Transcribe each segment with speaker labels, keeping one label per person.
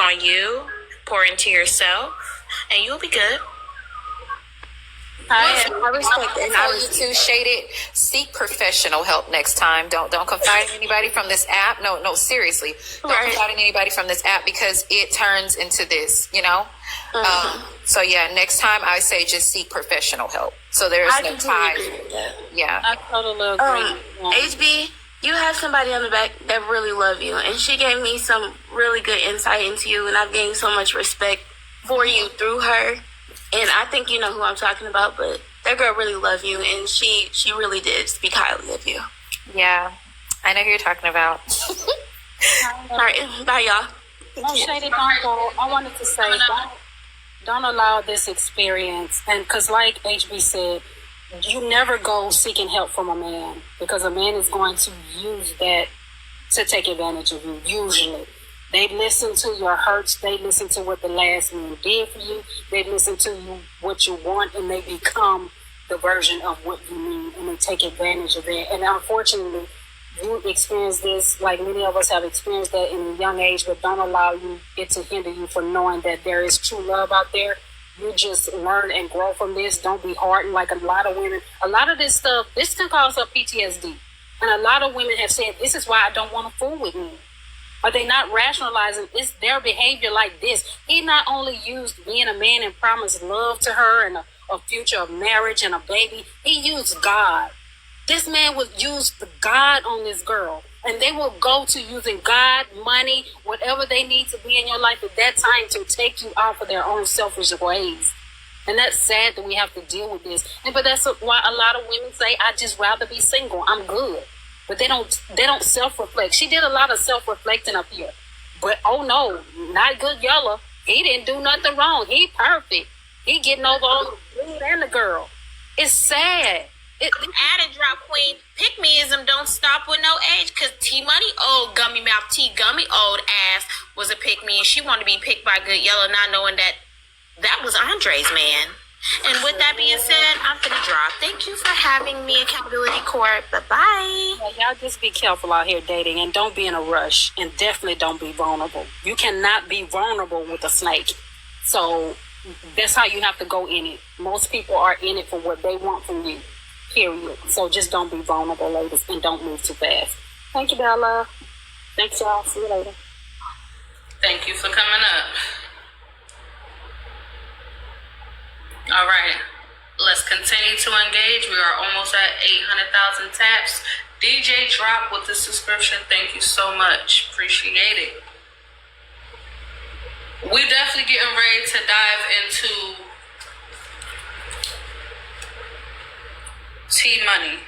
Speaker 1: on you, pour into yourself, and you'll be good.
Speaker 2: I respect that. Before you two shaded, seek professional help next time. Don't confide in anybody from this app. No, seriously. Don't confide in anybody from this app because it turns into this, you know? So yeah, next time I say just seek professional help. So there's no ties. Yeah.
Speaker 3: I totally agree.
Speaker 4: HB, you have somebody on the back that really love you, and she gave me some really good insight into you, and I've gained so much respect for you through her. And I think you know who I'm talking about, but that girl really loved you, and she really did speak highly of you.
Speaker 2: Yeah, I know who you're talking about.
Speaker 4: All right, bye, y'all.
Speaker 3: No, Shady, don't go. I wanted to say, don't allow this experience, and because like HB said, you never go seeking help from a man, because a man is going to use that to take advantage of you, usually. They listen to your hurts. They listen to what the last man did for you. They listen to you, what you want, and they become the version of what you need, and they take advantage of that. And unfortunately, you experience this, like many of us have experienced that in a young age, but don't allow it to hinder you from knowing that there is true love out there. You just learn and grow from this. Don't be hardened. Like a lot of women, a lot of this stuff, this can cause up PTSD. And a lot of women have said, this is why I don't want to fool with me. Are they not rationalizing it's their behavior like this? He not only used being a man and promised love to her and a future of marriage and a baby, he used God. This man would use the God on this girl. And they will go to using God, money, whatever they need to be in your life at that time to take you off of their own selfish ways. And that's sad that we have to deal with this. But that's why a lot of women say, I'd just rather be single. I'm good. But they don't self-reflect. She did a lot of self-reflecting up here. But, oh, no, not good Yella. He didn't do nothing wrong. He perfect. He getting over all the dude and the girl. It's sad.
Speaker 1: Added drop queen. Pick-meism don't stop with no age, because T-Money, old gummy mouth, T-Gummy, old ass, was a pick-me, and she wanted to be picked by good Yella, not knowing that was Andre's man. And with that being said, I'm gonna drop. Thank you for having me, Accountability Court. Bye-bye.
Speaker 3: Y'all just be careful out here dating, and don't be in a rush, and definitely don't be vulnerable. You cannot be vulnerable with a snake. So that's how you have to go in it. Most people are in it for what they want from you, period. So just don't be vulnerable, ladies, and don't move too fast. Thank you, Bella. Thanks, y'all. See you later.
Speaker 5: Thank you for coming up. All right, let's continue to engage. We are almost at 800,000 taps. DJ Drop with the subscription. Thank you so much. Appreciate it. We definitely getting ready to dive into T-Money.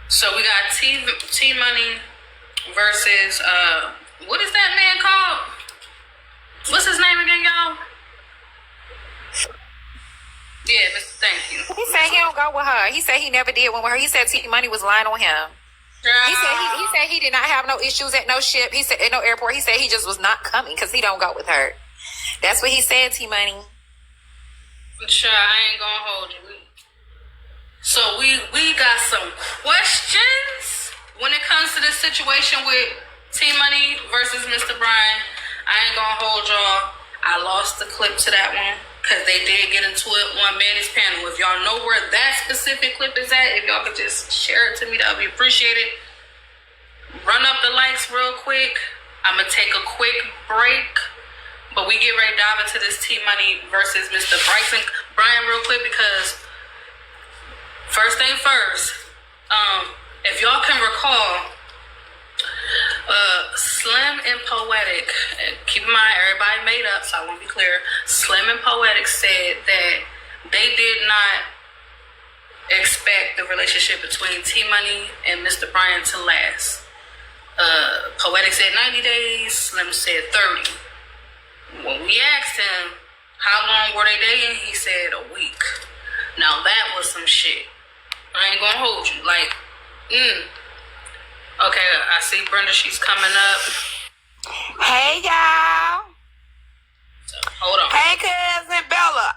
Speaker 5: So we got T-Money versus, what is that man called? What's his name again, y'all? Yeah, thank you.
Speaker 2: He said he don't go with her. He said he never did one with her. He said T-Money was lying on him. He said he did not have no issues at no ship. He said at no airport. He said he just was not coming because he don't go with her. That's what he said, T-Money.
Speaker 5: Sure, I ain't gonna hold you. So we got some questions when it comes to this situation with T-Money versus Mr. Brian. I ain't gonna hold y'all. I lost the clip to that one because they did get into it on Manny's panel. If y'all know where that specific clip is at, if y'all could just share it to me, that would be appreciated. Run up the likes real quick. I'm gonna take a quick break, but we get ready to dive into this T-Money versus Mr. Brian real quick, because first thing first, if y'all can recall, Slim and Poetic, keep in mind everybody made up, so I want to be clear. Slim and Poetic said that they did not expect the relationship between T-Money and Mr. Brian to last. Poetic said 90 days, Slim said 30. When we asked him how long were they dating, he said a week. Now that was some shit. I ain't gonna hold you. Like, Okay, I see Brenda, she's coming up.
Speaker 6: Hey, y'all.
Speaker 5: So, hold on.
Speaker 6: Hey, cousin Bella.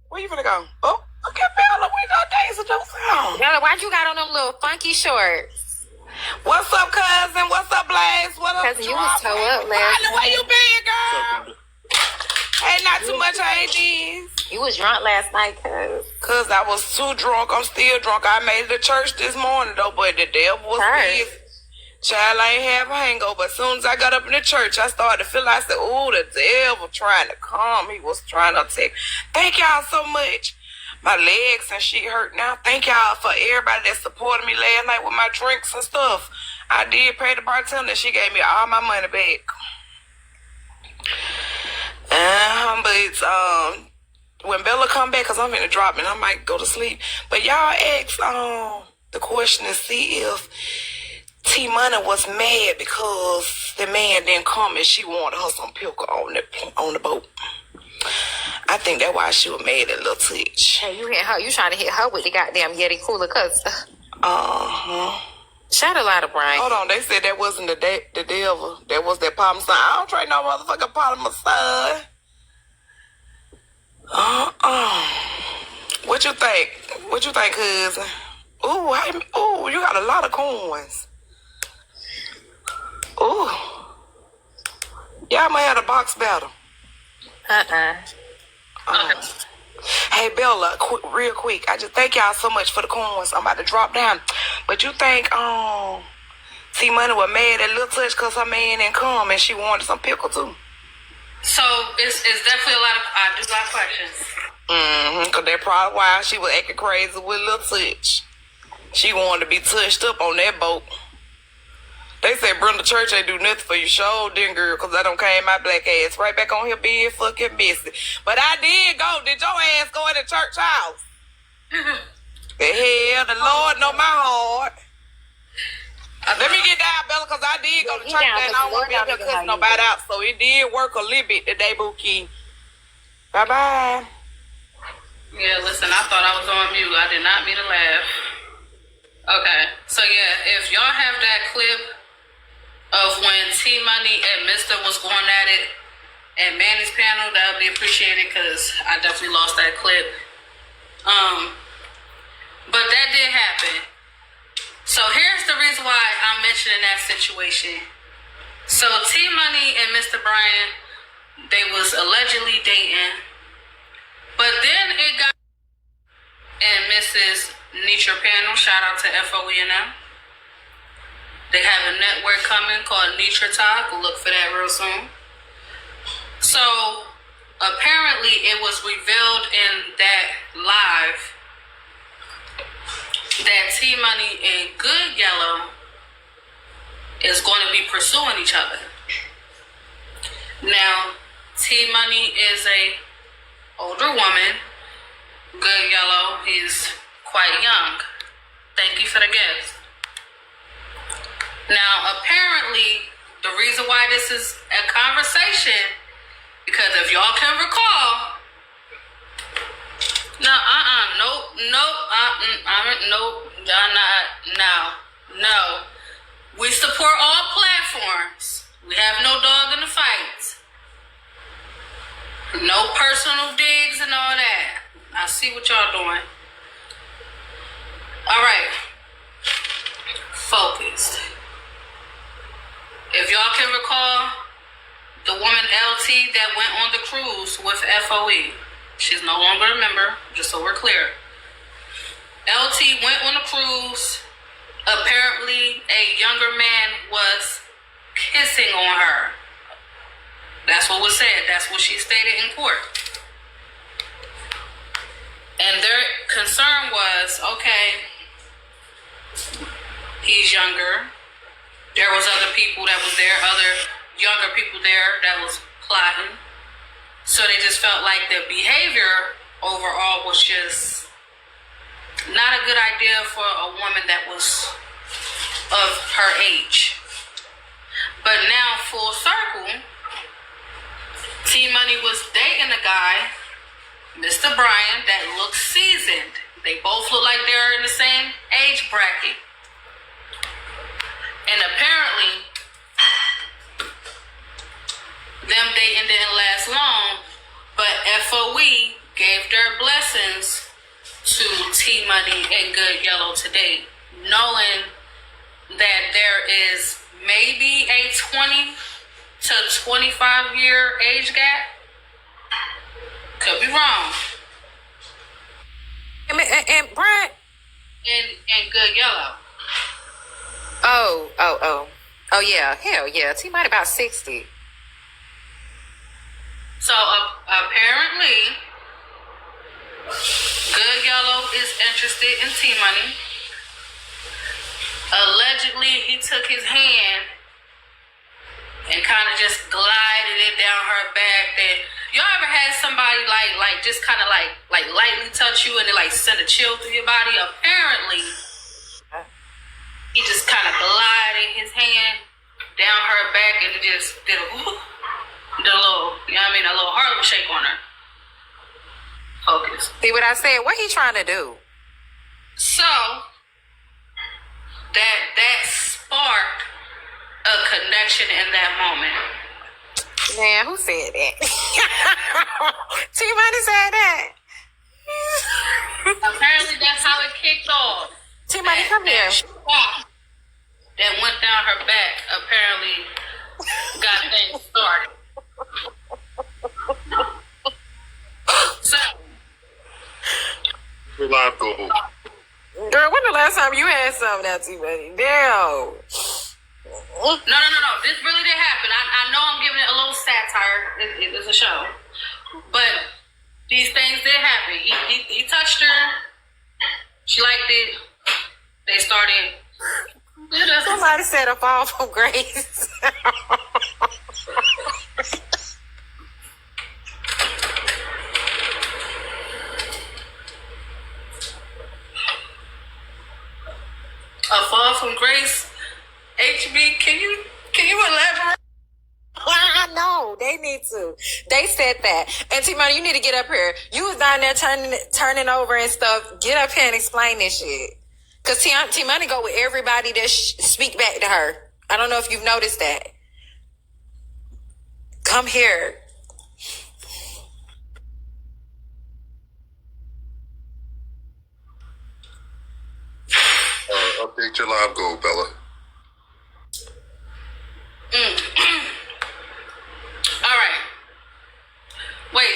Speaker 6: Where you finna go? Oh, okay, Bella, we go dancing your song.
Speaker 2: Bella, why'd you got on them little funky shorts?
Speaker 6: What's up, cousin? What's up,
Speaker 2: Cousin, you was toe up last
Speaker 6: Holly, where
Speaker 2: night.
Speaker 6: you been, girl? Hey, not too much, I ain't this.
Speaker 2: You was drunk last night, cuz.
Speaker 6: Cause I was too drunk. I'm still drunk. I made it to church this morning though, but the devil was busy. Child, I ain't have a hangover. As soon as I got up in the church, I started to feel like I said, "Ooh, the devil trying to come." He was trying to take. Thank y'all so much. My legs and shit hurt now. Thank y'all for everybody that supported me last night with my drinks and stuff. I did pay the bartender. She gave me all my money back. But when Bella come back, cause I'm finna drop and I might go to sleep. But y'all ask the question to see if T Money was mad because the man didn't come and she wanted her some pickle on the boat. I think that's why she was mad at Lil Touch.
Speaker 2: Hey, you hit her. You trying to hit her with the goddamn Yeti cooler, cuz. Shout out to Brian.
Speaker 6: Hold on, they said that wasn't the devil. That was that Parmesan. I don't trade no motherfucking Parmesan. What you think? What you think, cousin? Ooh, you got a lot of coins. Ooh. Y'all might have a box battle. Hey, Bella, real quick. I just thank y'all so much for the coins. I'm about to drop down. But you think T Money was mad at Lil Touch because her man didn't come and she wanted some pickle too?
Speaker 5: So it's definitely a lot of, I do got questions.
Speaker 6: Because that's probably why she was acting crazy with Lil Touch. She wanted to be touched up on that boat. They said Brenda Church ain't do nothing for you, sure didn't, girl, because I done came my black ass right back on here being fucking messy. But I did go. Did your ass go in the church house? The hell, the Lord know my heart. Let me get down, Bella, because I did go to church and I don't want to be up here cussing nobody out. So it did work a little bit today, Bookie. Bye-bye.
Speaker 5: Yeah, listen, I thought I was on mute. I did not mean to laugh. Okay, so yeah, if y'all have that clip of when T Money and Mr. was going at it at Manny's panel, that would be appreciated because I definitely lost that clip. But that did happen. So here's the reason why I'm mentioning that situation. So T Money and Mr. Brian, they was allegedly dating, but then it got and Mrs. Nitra panel, shout out to FOE&M. They have a network coming called Nitra Talk. Look for that real soon. So apparently it was revealed in that live that T Money and Good Yellow is going to be pursuing each other. Now, T Money is a older woman. Good Yellow, he's quite young. Thank you for the gift. Now, apparently, the reason why this is a conversation, because if y'all can recall, no. We support all platforms. We have no dog in the fight. No personal digs and all that. I see what y'all doing. All right. Focused. If y'all can recall, the woman LT that went on the cruise with FOE, she's no longer a member, just so we're clear. LT went on a cruise. Apparently, a younger man was kissing on her. That's what was said. That's what she stated in court. And their concern was, okay, he's younger. There was other people that was there, other younger people there that was plotting. So they just felt like the behavior overall was just not a good idea for a woman that was of her age. But now, full circle, T Money was dating a guy, Mr. Brian, that looks seasoned. They both look like they're in the same age bracket. And apparently, them dating didn't last long, but FOE gave their blessings to T Money and Good Yellow today, knowing that there is maybe a 20 to 25 year age gap. Could be wrong.
Speaker 2: And Brad.
Speaker 5: And Good Yellow.
Speaker 2: Oh yeah, hell yeah. T Money about 60.
Speaker 5: So apparently, Good Yellow is interested in T Money. Allegedly, he took his hand and kind of just glided it down her back. That y'all ever had somebody like just kind of like lightly touch you and then like send a chill through your body? Apparently, he just kind of glided his hand down her back and just did a little, you know what I mean, a little Harlem shake on her. Focus.
Speaker 2: See what I said? What he trying to do?
Speaker 5: So that sparked a connection in that moment.
Speaker 2: Man, who said that? T Money said that.
Speaker 5: Apparently, that's how it kicked off.
Speaker 2: T Money, come here.
Speaker 5: That went down her back. Apparently, got things started. So,
Speaker 7: Live goal.
Speaker 2: Girl, when the last time you had something that T Money? Damn.
Speaker 5: No. This really did happen. I know I'm giving it a little satire. It was a show. But these things did happen. He touched her. She liked it. They started.
Speaker 2: Somebody said a fall from grace.
Speaker 5: A fall from grace. HB, can you elaborate?
Speaker 2: I know they need to. They said that. And T Money, you need to get up here. You was down there turning over and stuff. Get up here and explain this shit. Cause T Money go with everybody that speak back to her. I don't know if you've noticed that. Come here.
Speaker 7: Update your live goal, Bella.
Speaker 5: All right. Wait,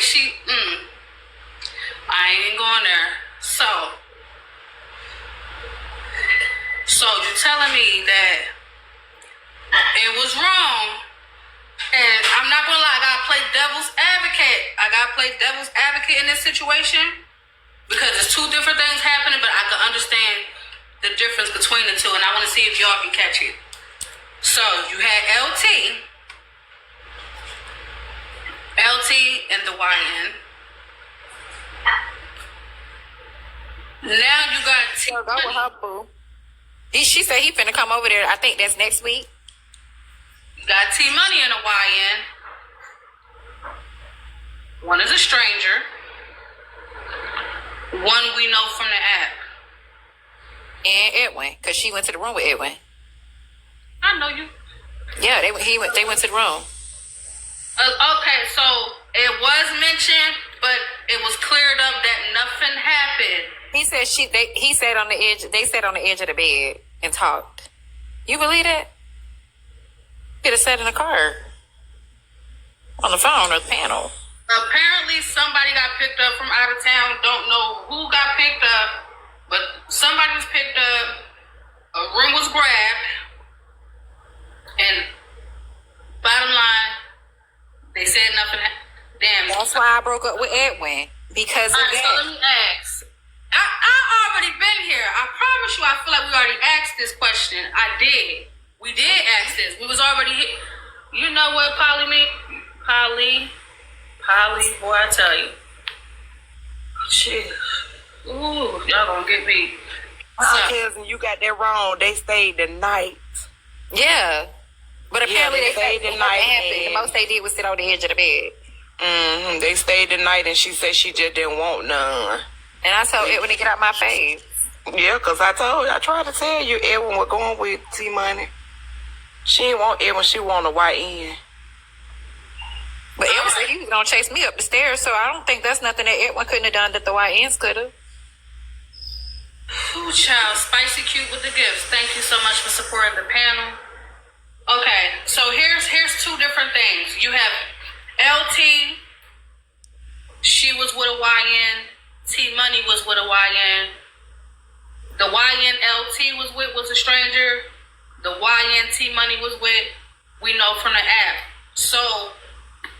Speaker 5: I ain't even going there. So you're telling me that it was wrong, and I'm not gonna lie, I gotta play devil's advocate. I gotta play devil's advocate in this situation because it's two different things happening, but I can understand the difference between the two, and I want to see if y'all can catch it. So you had LT and the YN. Now you got T
Speaker 2: Go with her, boo. She said he finna come over there. I think that's next week.
Speaker 5: You got T Money and the YN. One is a stranger. One we know from the app.
Speaker 2: And Edwin, because she went to the room with Edwin.
Speaker 5: I know you.
Speaker 2: Yeah, they went to the room.
Speaker 5: Okay, so it was mentioned, but it was cleared up that nothing happened.
Speaker 2: He said he sat on the edge. They sat on the edge of the bed and talked. You believe that? Could have sat in the car, on the phone or the panel.
Speaker 5: Apparently, somebody got picked up from out of town. Don't know who got picked up, but somebody was picked up. A room was grabbed, and bottom line, they said nothing. Damn.
Speaker 2: That's why I broke up with Edwin because of
Speaker 5: Alright,
Speaker 2: that.
Speaker 5: so let me ask. I already been here. I promise you, I feel like we already asked this question. I did. We did ask this. We was already here. You know what, Polly, boy, I tell you. Shit. Ooh, y'all gonna get me.
Speaker 6: Cousin, you got that wrong. They stayed the night.
Speaker 2: Yeah, but apparently
Speaker 6: they
Speaker 2: they
Speaker 6: stayed
Speaker 2: said
Speaker 6: the
Speaker 2: it
Speaker 6: night
Speaker 2: happened.
Speaker 6: and-
Speaker 2: The most they did was sit on the edge of the bed.
Speaker 6: They stayed the night, and she said she just didn't want none.
Speaker 2: And I told Edwin to get out my face.
Speaker 6: Yeah, because I tried to tell you Edwin was going with T Money. She didn't want Edwin, she wanted a YN.
Speaker 2: But Edwin said he was gonna chase me up the stairs, so I don't think that's nothing that Edwin couldn't have done that the YNs could have.
Speaker 5: Ooh, child, Spicy Cute with the gifts. Thank you so much for supporting the panel. Okay, so here's two different things. You have LT. She was with a YN. T Money was with a YN. The YN LT was with was a stranger. The YN T Money was with, we know from the app. So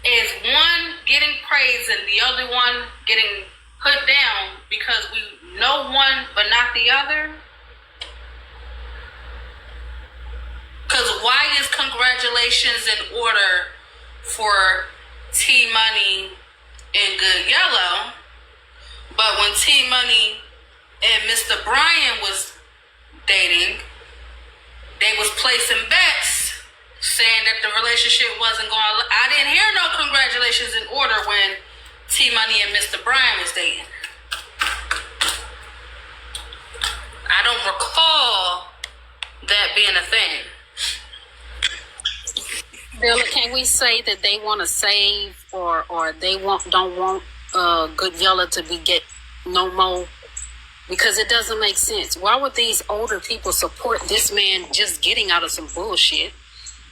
Speaker 5: is one getting praised and the other one getting put down because we know one but not the other? Because why is congratulations in order for T Money and Good Yellow, but when T Money and Mr. Brian was dating, they was placing bets saying that the relationship wasn't going. I didn't hear no congratulations in order when T Money and Mr. Brian was dating. I don't recall that being a thing.
Speaker 3: Bella, can we say that they want to save or they don't want Good Yella to get no more? Because it doesn't make sense. Why would these older people support this man just getting out of some bullshit?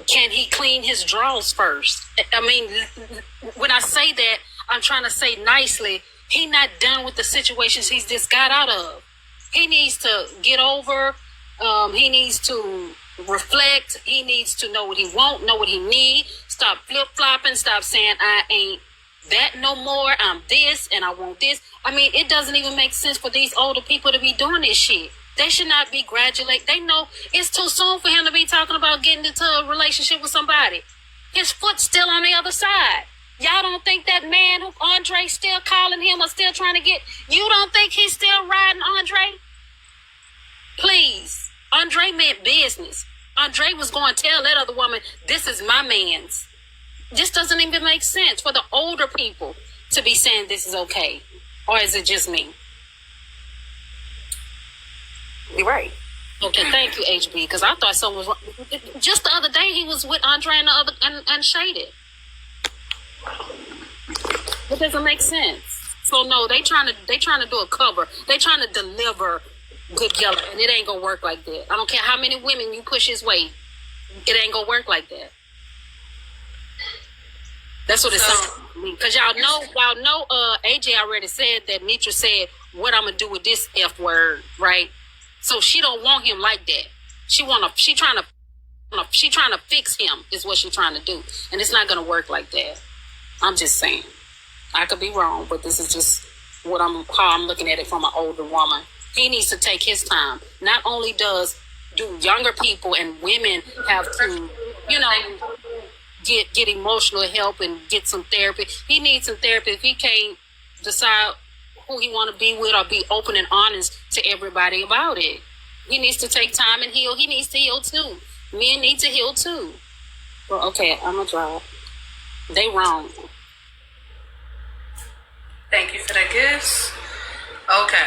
Speaker 3: Can he clean his drawers first? I mean, when I say that, I'm trying to say nicely, he not done with the situations he's just got out of. He needs to get over. He needs to reflect. He needs to know what he want, know what he need. Stop flip-flopping. Stop saying, I ain't that no more. I'm this and I want this. I mean, it doesn't even make sense for these older people to be doing this shit. They should not be graduate. They know it's too soon for him to be talking about getting into a relationship with somebody. His foot's still on the other side. Y'all don't think that man who Andre still calling him or still trying to get, you don't think he's still riding Andre? Please. Andre meant business. Andre was going to tell that other woman, this is my man's. This doesn't even make sense for the older people to be saying this is okay. Or is it just me?
Speaker 2: You're right.
Speaker 3: Okay, thank you, HB, because I thought someone was wrong. Just the other day he was with Andre and the other and Shaded. It doesn't make sense. So no, they trying to do a cover. They trying to deliver Good Yellow, and it ain't gonna work like that. I don't care how many women you push his way, it ain't gonna work like that. That's what it sounds like. Because y'all know, AJ already said that Nitra said, what I'm gonna do with this F word, right? So she don't want him like that. She trying to fix him is what she's trying to do. And it's not gonna work like that. I'm just saying. I could be wrong, but this is just how I'm looking at it from an older woman. He needs to take his time. Not only do younger people and women have to, get emotional help and get some therapy. He needs some therapy. If he can't decide who he want to be with or be open and honest to everybody about it, he needs to take time and heal. He needs to heal too. Men need to heal too. Well, okay, I'm gonna drop. They wrong.
Speaker 5: Thank you for that, gifts. Okay.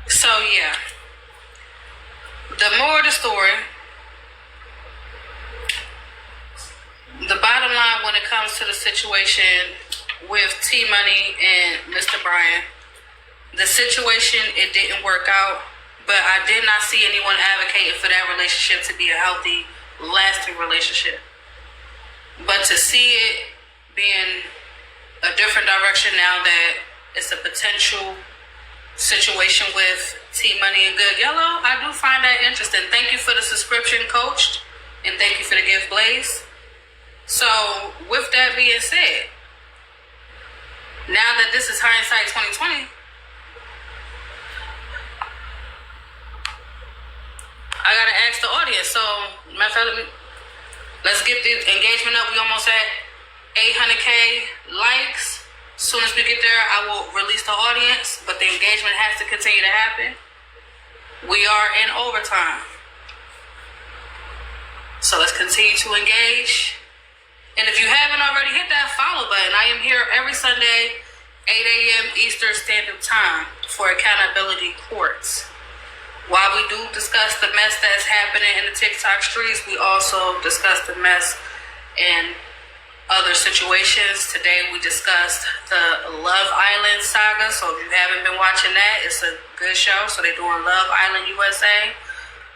Speaker 5: So yeah, the moral of the story, the bottom line when it comes to the situation with T Money and Mr. Brian, the situation, it didn't work out, but I did not see anyone advocating for that relationship to be a healthy, lasting relationship. But to see it being a different direction now that it's a potential situation with T Money and Good Yellow, I do find that interesting. Thank you for the subscription, Coach, and thank you for the gift, Blaze. So, with that being said, now that this is hindsight 2020, I gotta ask the audience. So, matter of fact, let's get the engagement up. We almost at 800K likes. As soon as we get there, I will release the audience, but the engagement has to continue to happen. We are in overtime. So let's continue to engage. And if you haven't already, hit that follow button. I am here every Sunday, 8 a.m. Eastern Standard Time for Accountability Courts. While we do discuss the mess that's happening in the TikTok streets, we also discuss the mess in other situations. Today we discussed the Love Island saga. So if you haven't been watching that, it's a good show. So they're doing Love Island USA.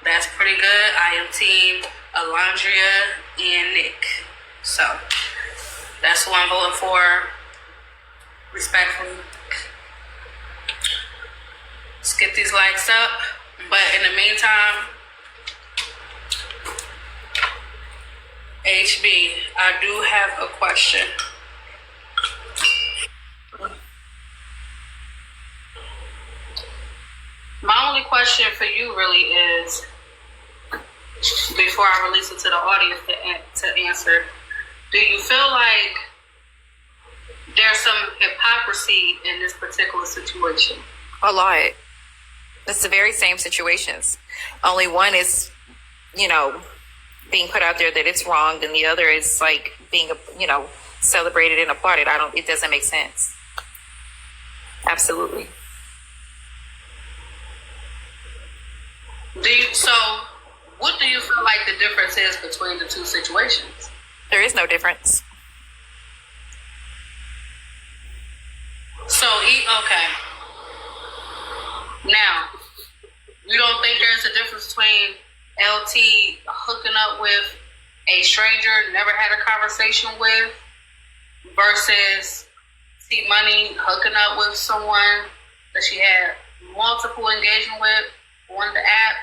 Speaker 5: That's pretty good. I am team Alondria and Nick. So that's who I'm voting for. Respectfully. Let's get these likes up. But in the meantime, HB, I do have a question. My only question for you really is, before I release it to the audience to answer, do you feel like there's some hypocrisy in this particular situation?
Speaker 2: A lot. It's the very same situations. Only one is, being put out there that it's wrong, and the other is like being, celebrated and applauded. It doesn't make sense. Absolutely.
Speaker 5: So what do you feel like the difference is between the two situations?
Speaker 2: There is no difference.
Speaker 5: So, okay. Now, you don't think there's a difference between LT hooking up with a stranger, never had a conversation with, versus T Money hooking up with someone that she had multiple engagement with on the app,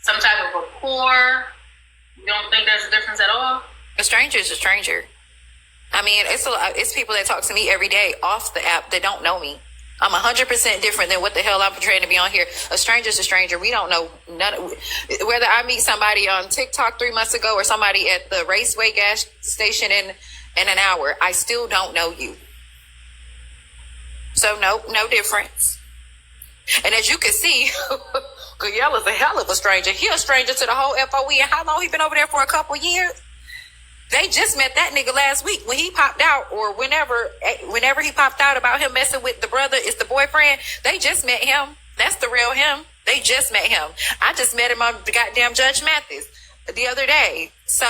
Speaker 5: some type of rapport? You don't think there's a difference at all?
Speaker 2: A stranger is a stranger. I mean, it's people that talk to me every day off the app that don't know me. I'm 100% different than what the hell I'm portraying to be on here. A stranger's a stranger. We don't know whether I meet somebody on TikTok 3 months ago or somebody at the Raceway gas station in an hour. I still don't know you. So no difference. And as you can see, Gayella's a hell of a stranger. He a stranger to the whole FOE. And how long he been over there for? A couple years? They just met that nigga last week when he popped out, or whenever he popped out about him messing with the brother, it's the boyfriend. They just met him. That's the real him. They just met him. I just met him on the goddamn Judge Mathis the other day. So,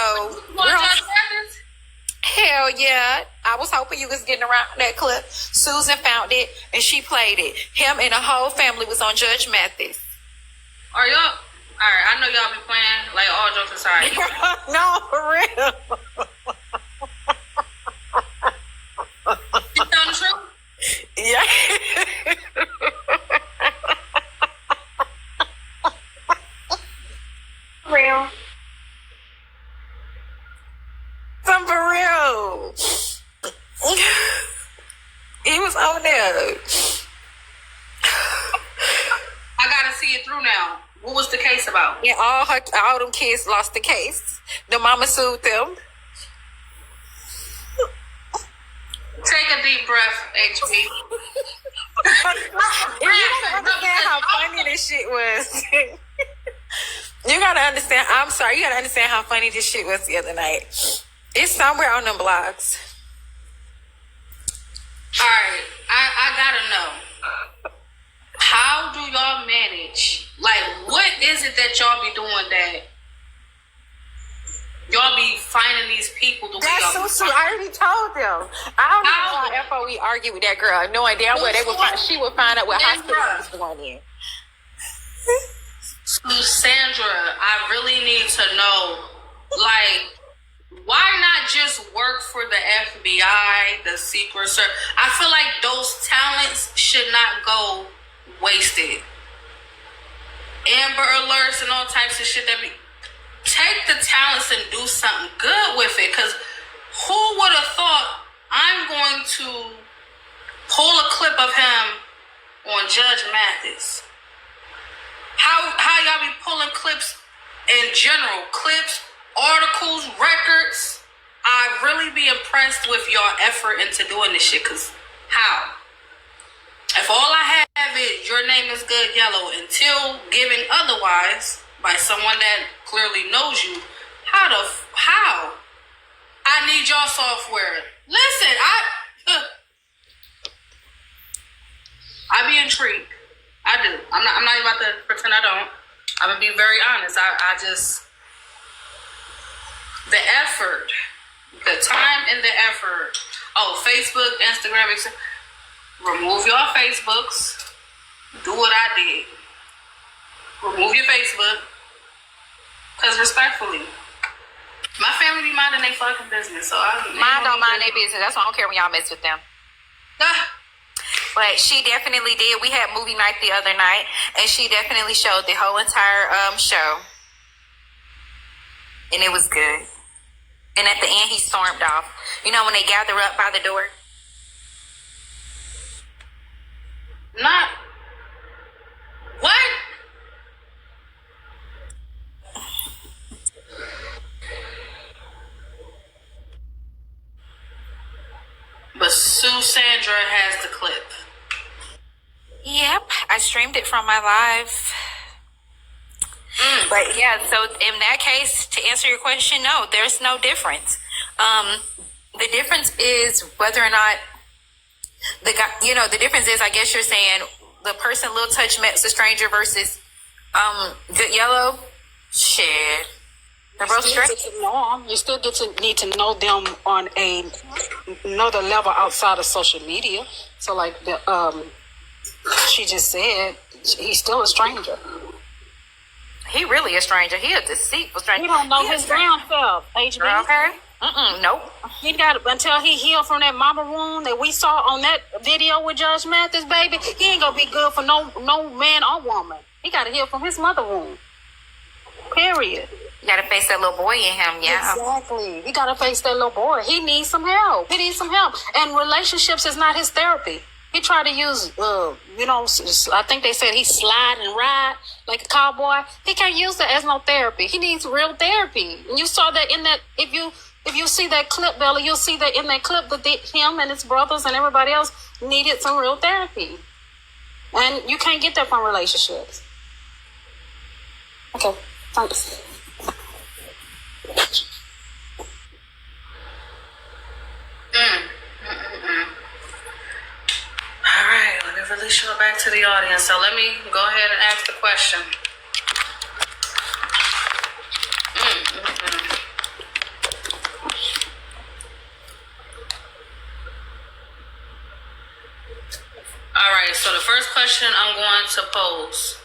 Speaker 5: Judge Mathis?
Speaker 2: Hell yeah. I was hoping you was getting around that clip. Susan found it and she played it. Him and the whole family was on Judge Mathis.
Speaker 5: Are y'all? All right, I know y'all be playing, like, all jokes aside.
Speaker 2: No, for real.
Speaker 5: You telling the truth?
Speaker 2: Yeah.
Speaker 4: Real.
Speaker 2: I'm for real. He was on there.
Speaker 5: I gotta see it through now. What was the case about?
Speaker 2: Yeah, all them kids lost the case. The mama sued them.
Speaker 5: Take a deep breath, HB.
Speaker 2: You gotta understand how funny this shit was. You gotta understand. I'm sorry. You gotta understand how funny this shit was the other night. It's somewhere on them blogs.
Speaker 5: All right, I gotta know. How do y'all manage? Like, what is it that y'all be doing that y'all be finding these people to
Speaker 2: That's so sweet. I already told them. I don't know why FOE argued with that girl, knowing damn well she would find out what hospital I was going in.
Speaker 5: Sandra, I really need to know, like, why not just work for the FBI, the Secret Service? I feel like those talents should not go wasted. Amber alerts and all types of shit take the talents and do something good with it. Because who would have thought I'm going to pull a clip of him on Judge Mathis? How y'all be pulling clips in general? Clips, articles, records. I'd really be impressed with y'all effort into doing this shit. Because how? If all I have is your name is Good Yellow until given otherwise by someone that clearly knows you, how? I need y'all software. Listen, I be intrigued. I do. I'm not even about to pretend I don't. I'm gonna be very honest. I just, the effort The time and the effort. Oh, Facebook, Instagram, etc. Remove your Facebooks. Do what I did. Remove your Facebook. Because respectfully, my family be minding their fucking business. So
Speaker 2: Mine don't mind their business. That's why I don't care when y'all mess with them. But she definitely did. We had movie night the other night, and she definitely showed the whole entire show. And it was good. And at the end, he stormed off. You know when they gather up by the door?
Speaker 5: Not. What? But Sue Sandra has the clip.
Speaker 2: Yep, I streamed it from my live. But yeah, so in that case, to answer your question, no, there's no difference. The difference is whether or not the guy, the difference is, I guess you're saying the person Lil Touch met was a stranger versus Good Yellow. Shit. They're both straight.
Speaker 3: You still need to know them on another level outside of social media. So like she just said, he's still a stranger.
Speaker 2: He really a stranger. He a deceitful stranger.
Speaker 3: He don't know his ground self, HB.
Speaker 2: Okay. Nope.
Speaker 3: He got until he healed from that mama wound that we saw on that video with Judge Mathis, baby. He ain't gonna be good for no man or woman. He got to heal from his mother wound. Period.
Speaker 2: You got to face that little boy in him, yeah.
Speaker 3: Exactly. He got to face that little boy. He needs some help. And relationships is not his therapy. He tried to use, I think they said he slide and ride like a cowboy. He can't use that as no therapy. He needs real therapy. And you saw that in that, if you see that clip, Bella, you'll see that in that clip that him and his brothers and everybody else needed some real therapy. And you can't get that from relationships. Okay, thanks.
Speaker 5: All right, let me release you back to the audience. So let me go ahead and ask the question. All right, so the first question I'm going to pose.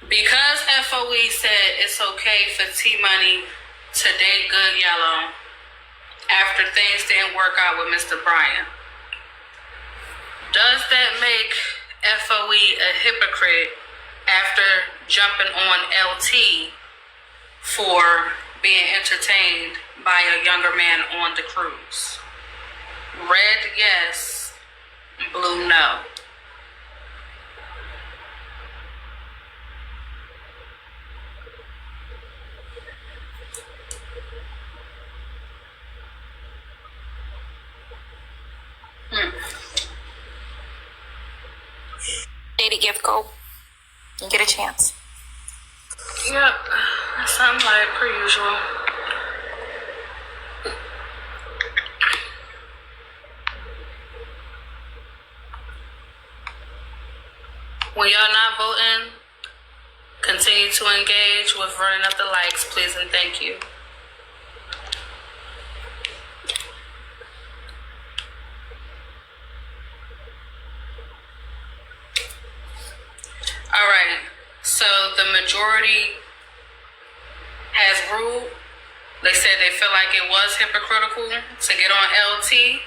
Speaker 5: Because FOE said it's okay for T-Money to date Good Yellow after things didn't work out with Mr. Bryant, does that make FOE a hypocrite after jumping on LT for being entertained by a younger man on the cruise? Red, yes. Blue, no.
Speaker 2: Dated gift code. You get a chance.
Speaker 5: Yep, sounds like per usual. When y'all not voting, continue to engage with running up the likes, please and thank you. All right, so the majority has ruled. They said they feel like it was hypocritical to get on LT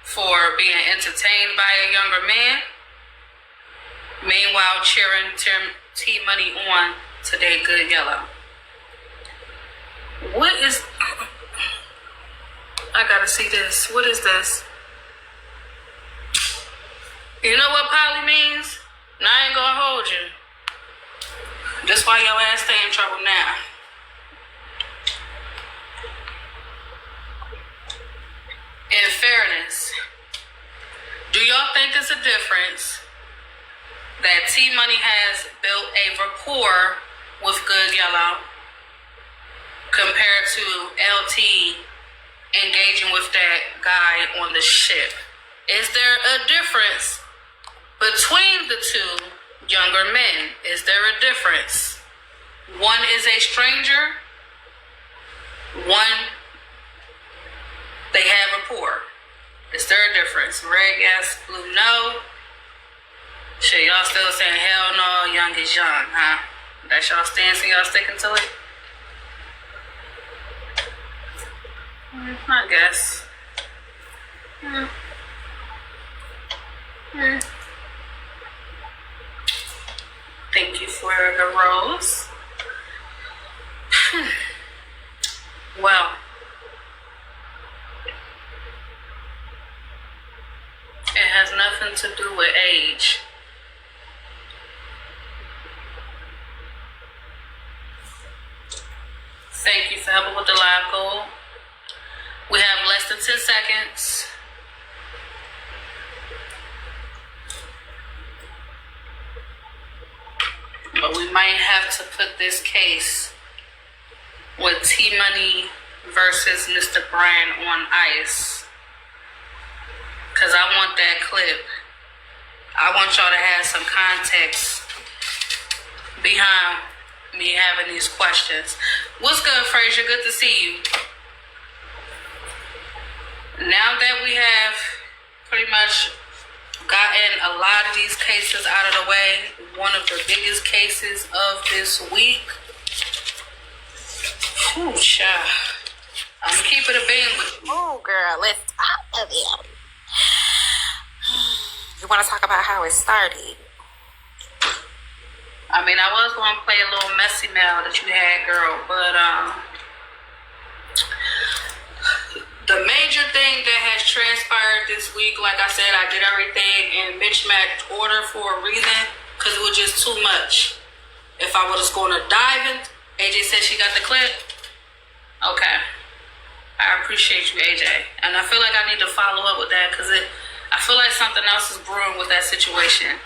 Speaker 5: for being entertained by a younger man. Meanwhile, cheering T-Money on today, Good Yellow. What is... I gotta see this. What is this? You know what poly means? And I ain't gonna hold you. That's why your ass stay in trouble now. In fairness, do y'all think there's a difference that T-Money has built a rapport with Good Yellow compared to LT engaging with that guy on the ship? Is there a difference between the two younger men? Is there a difference? One is a stranger. One, they have rapport. Is there a difference? Red, yes. Blue, no. Shit, y'all still saying hell no, young is young, huh? That's y'all stance and y'all sticking to it? I guess. Thank you for the rose. Well, it has nothing to do with age. Thank you for helping with the live goal. We have less than 10 seconds. But we might have to put this case with T-Money versus Mr. Brand on ice. Because I want that clip. I want y'all to have some context behind me having these questions. What's good, Frazier? Good to see you. Now that we have pretty much gotten a lot of these cases out of the way, one of the biggest cases of this week. Ooh, child. I'm gonna keep it a bean with you.
Speaker 2: Oh, girl, let's talk about it. You want to talk about how it started?
Speaker 5: I mean, I was going to play a little messy mail that you had, girl, but the major thing that has transpired this week, like I said, I did everything in mismatched order for a reason, because it was just too much. If I was going to dive in, AJ said she got the clip. Okay. I appreciate you, AJ. And I feel like I need to follow up with that, because I feel like something else is brewing with that situation.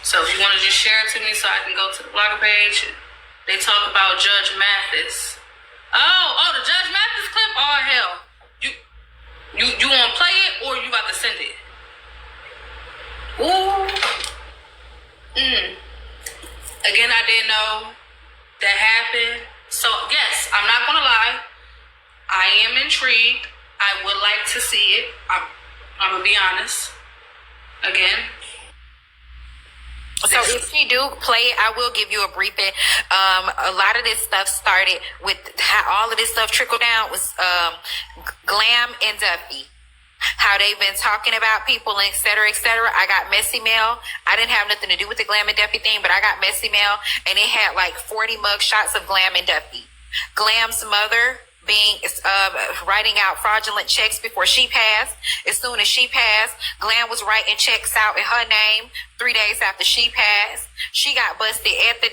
Speaker 5: So if you want to just share it to me so I can go to the blogger page. They talk about Judge Mathis. Oh, the Judge Mathis clip? Oh, hell. You want to play it or you about to send it? Ooh. Again, I didn't know that happened. So, yes, I'm not going to lie. I am intrigued. I would like to see it. I'm going to be honest. Again.
Speaker 2: So if she do play, I will give you a briefing. A lot of this stuff started with how all of this stuff trickled down was Glam and Duffy. How they've been talking about people, et cetera, et cetera. I got messy mail. I didn't have nothing to do with the Glam and Duffy thing, but I got messy mail, and it had like 40 mug shots of Glam and Duffy. Glam's mother being writing out fraudulent checks before she passed. As soon as she passed, Glam was writing checks out in her name 3 days after she passed. She got busted at the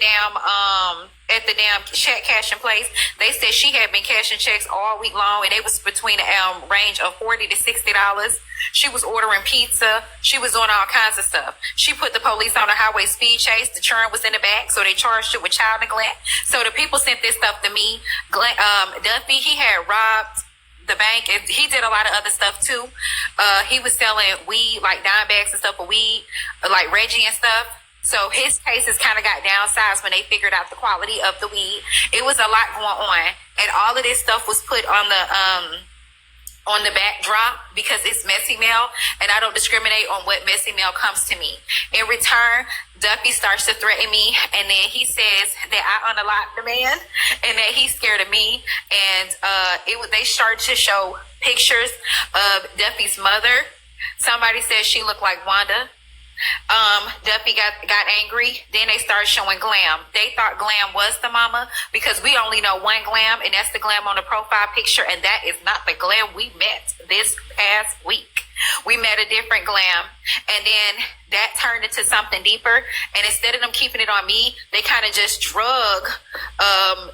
Speaker 2: damn check cashing place. They said she had been cashing checks all week long, and it was between a range of $40 to $60. She was ordering pizza. She was doing all kinds of stuff. She put the police on a highway speed chase. The churn was in the back, so they charged it with child neglect. So the people sent this stuff to me. Duffy, he had robbed the bank, and he did a lot of other stuff too. He was selling weed, like dime bags and stuff of weed, like Reggie and stuff. So his cases kind of got downsized when they figured out the quality of the weed. It was a lot going on, and all of this stuff was put on the backdrop because it's messy mail, and I don't discriminate on what messy mail comes to me. In return, Duffy starts to threaten me, and then he says that I unalocked the man and that he's scared of me. And they started to show pictures of Duffy's mother. Somebody said she looked like Wanda. Duffy got angry. Then they started showing Glam. They thought Glam was the mama because we only know one Glam, and that's the Glam on the profile picture, and that is not the Glam we met this past week. We met a different Glam, and then that turned into something deeper. And instead of them keeping it on me, they kind of just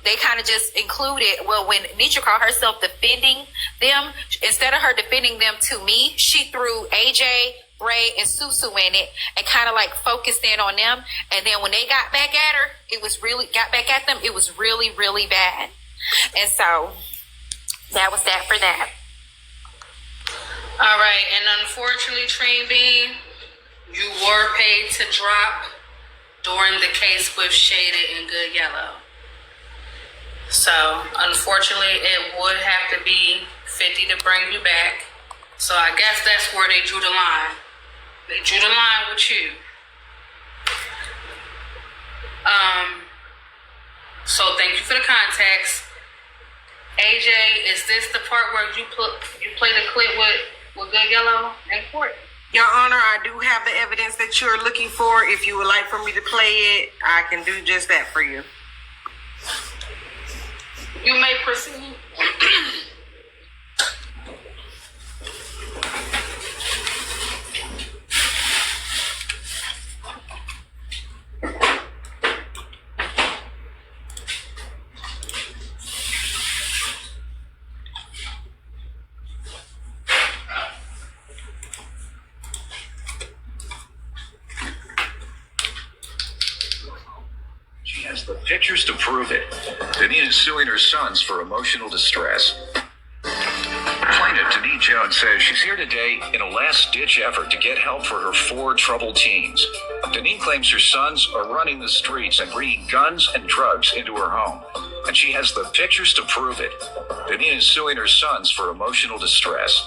Speaker 2: they kind of just included, well, when Nietzsche called herself defending them, instead of her defending them to me, she threw AJ, Bray, and Susu in it and kind of like focused in on them. And then when they got back at her, it was really really bad. And so that was that for that.
Speaker 5: All right, and unfortunately, Treen Bean, you were paid to drop during the case with Shaded and Good Yellow. So, unfortunately, it would have to be 50 to bring you back. So, I guess that's where they drew the line. They drew the line with you. So, thank you for the context. AJ, is this the part where you play the clip with Good Yellow in court?
Speaker 8: Your Honor, I do have the evidence that you're looking for. If you would like for me to play it, I can do just that for you.
Speaker 5: You may proceed.
Speaker 9: She has the pictures to prove it. Denise is suing her sons for emotional distress. Plaintiff Denise Jones says she's here today in a last-ditch effort to get help for her 4 troubled teens. Denise claims her sons are running the streets and bringing guns and drugs into her home, and she has the pictures to prove it. Denise is suing her sons for emotional distress.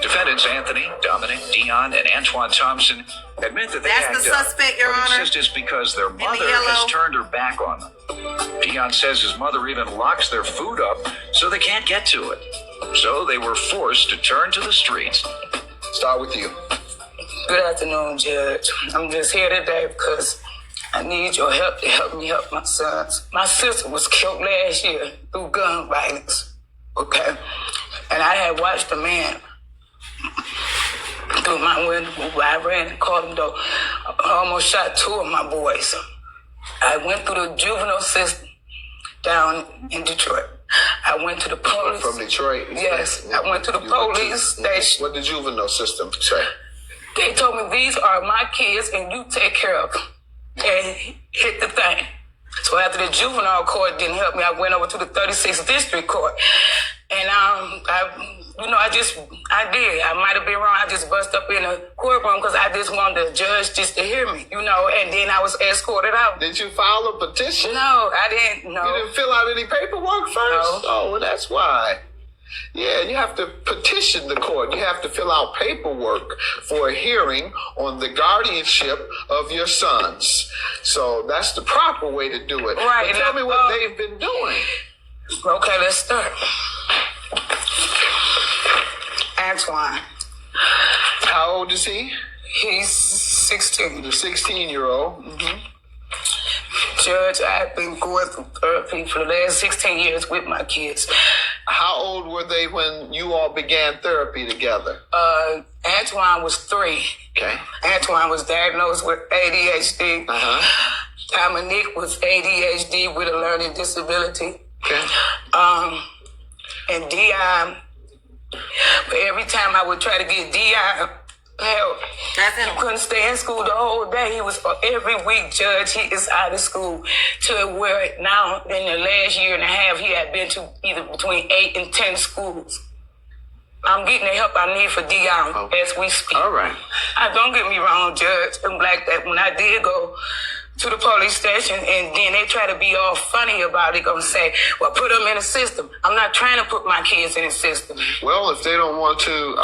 Speaker 9: Defendants Anthony, Dominic, Dion, and Antoine Thompson admit that they
Speaker 8: That's
Speaker 9: act
Speaker 8: the suspect, Your
Speaker 9: but
Speaker 8: Honor.
Speaker 9: insist it's because their mother
Speaker 8: yellow.
Speaker 9: has turned her back on them. Dion says his mother even locks their food up so they can't get to it. So they were forced to turn to the streets.
Speaker 10: Start with you.
Speaker 11: Good afternoon, Judge. I'm just here today because I need your help to help me help my sons. My sister was killed last year through gun violence, okay? And I had watched a man through my window. I ran and called him, though. I almost shot 2 of my boys. I went through the juvenile system down in Detroit. I went to the police.
Speaker 10: From Detroit?
Speaker 11: Yes, I went to the police station.
Speaker 10: What did the juvenile system say?
Speaker 11: They told me, these are my kids and you take care of them. And hit the thing. So after the juvenile court didn't help me, I went over to the 36th District Court. And I did. I might have been wrong. I just bust up in the courtroom because I just wanted the judge just to hear me, and then I was escorted out.
Speaker 10: Did you file a petition?
Speaker 11: No, I didn't. No.
Speaker 10: You didn't fill out any paperwork first?
Speaker 11: No.
Speaker 10: Oh, well, that's why. Yeah, you have to petition the court. You have to fill out paperwork for a hearing on the guardianship of your sons. So that's the proper way to do it.
Speaker 11: Right.
Speaker 10: But tell me what they've been doing.
Speaker 11: Okay, let's start. Antoine.
Speaker 10: How old is he?
Speaker 11: He's 16.
Speaker 10: The 16-year-old. Mm-hmm.
Speaker 11: Judge, I've been going through therapy for the last 16 years with my kids.
Speaker 10: How old were they when you all began therapy together?
Speaker 11: Antoine was 3.
Speaker 10: Okay.
Speaker 11: Antoine was diagnosed with ADHD.
Speaker 10: Uh-huh.
Speaker 11: Dominique was ADHD with a learning disability.
Speaker 10: Okay.
Speaker 11: And Dion, but every time I would try to get Dion help, he couldn't stay in school the whole day. He was every week, Judge, he is out of school to where now in the last year and a half he had been to either between 8 and 10 schools. I'm getting the help I need for Dion as we speak.
Speaker 10: All right.
Speaker 11: Don't get me wrong, Judge. I'm like that when I did go to the police station and then they try to be all funny about it, gonna say, well, put them in a system. I'm not trying to put my kids in a system.
Speaker 10: Well, if they don't want to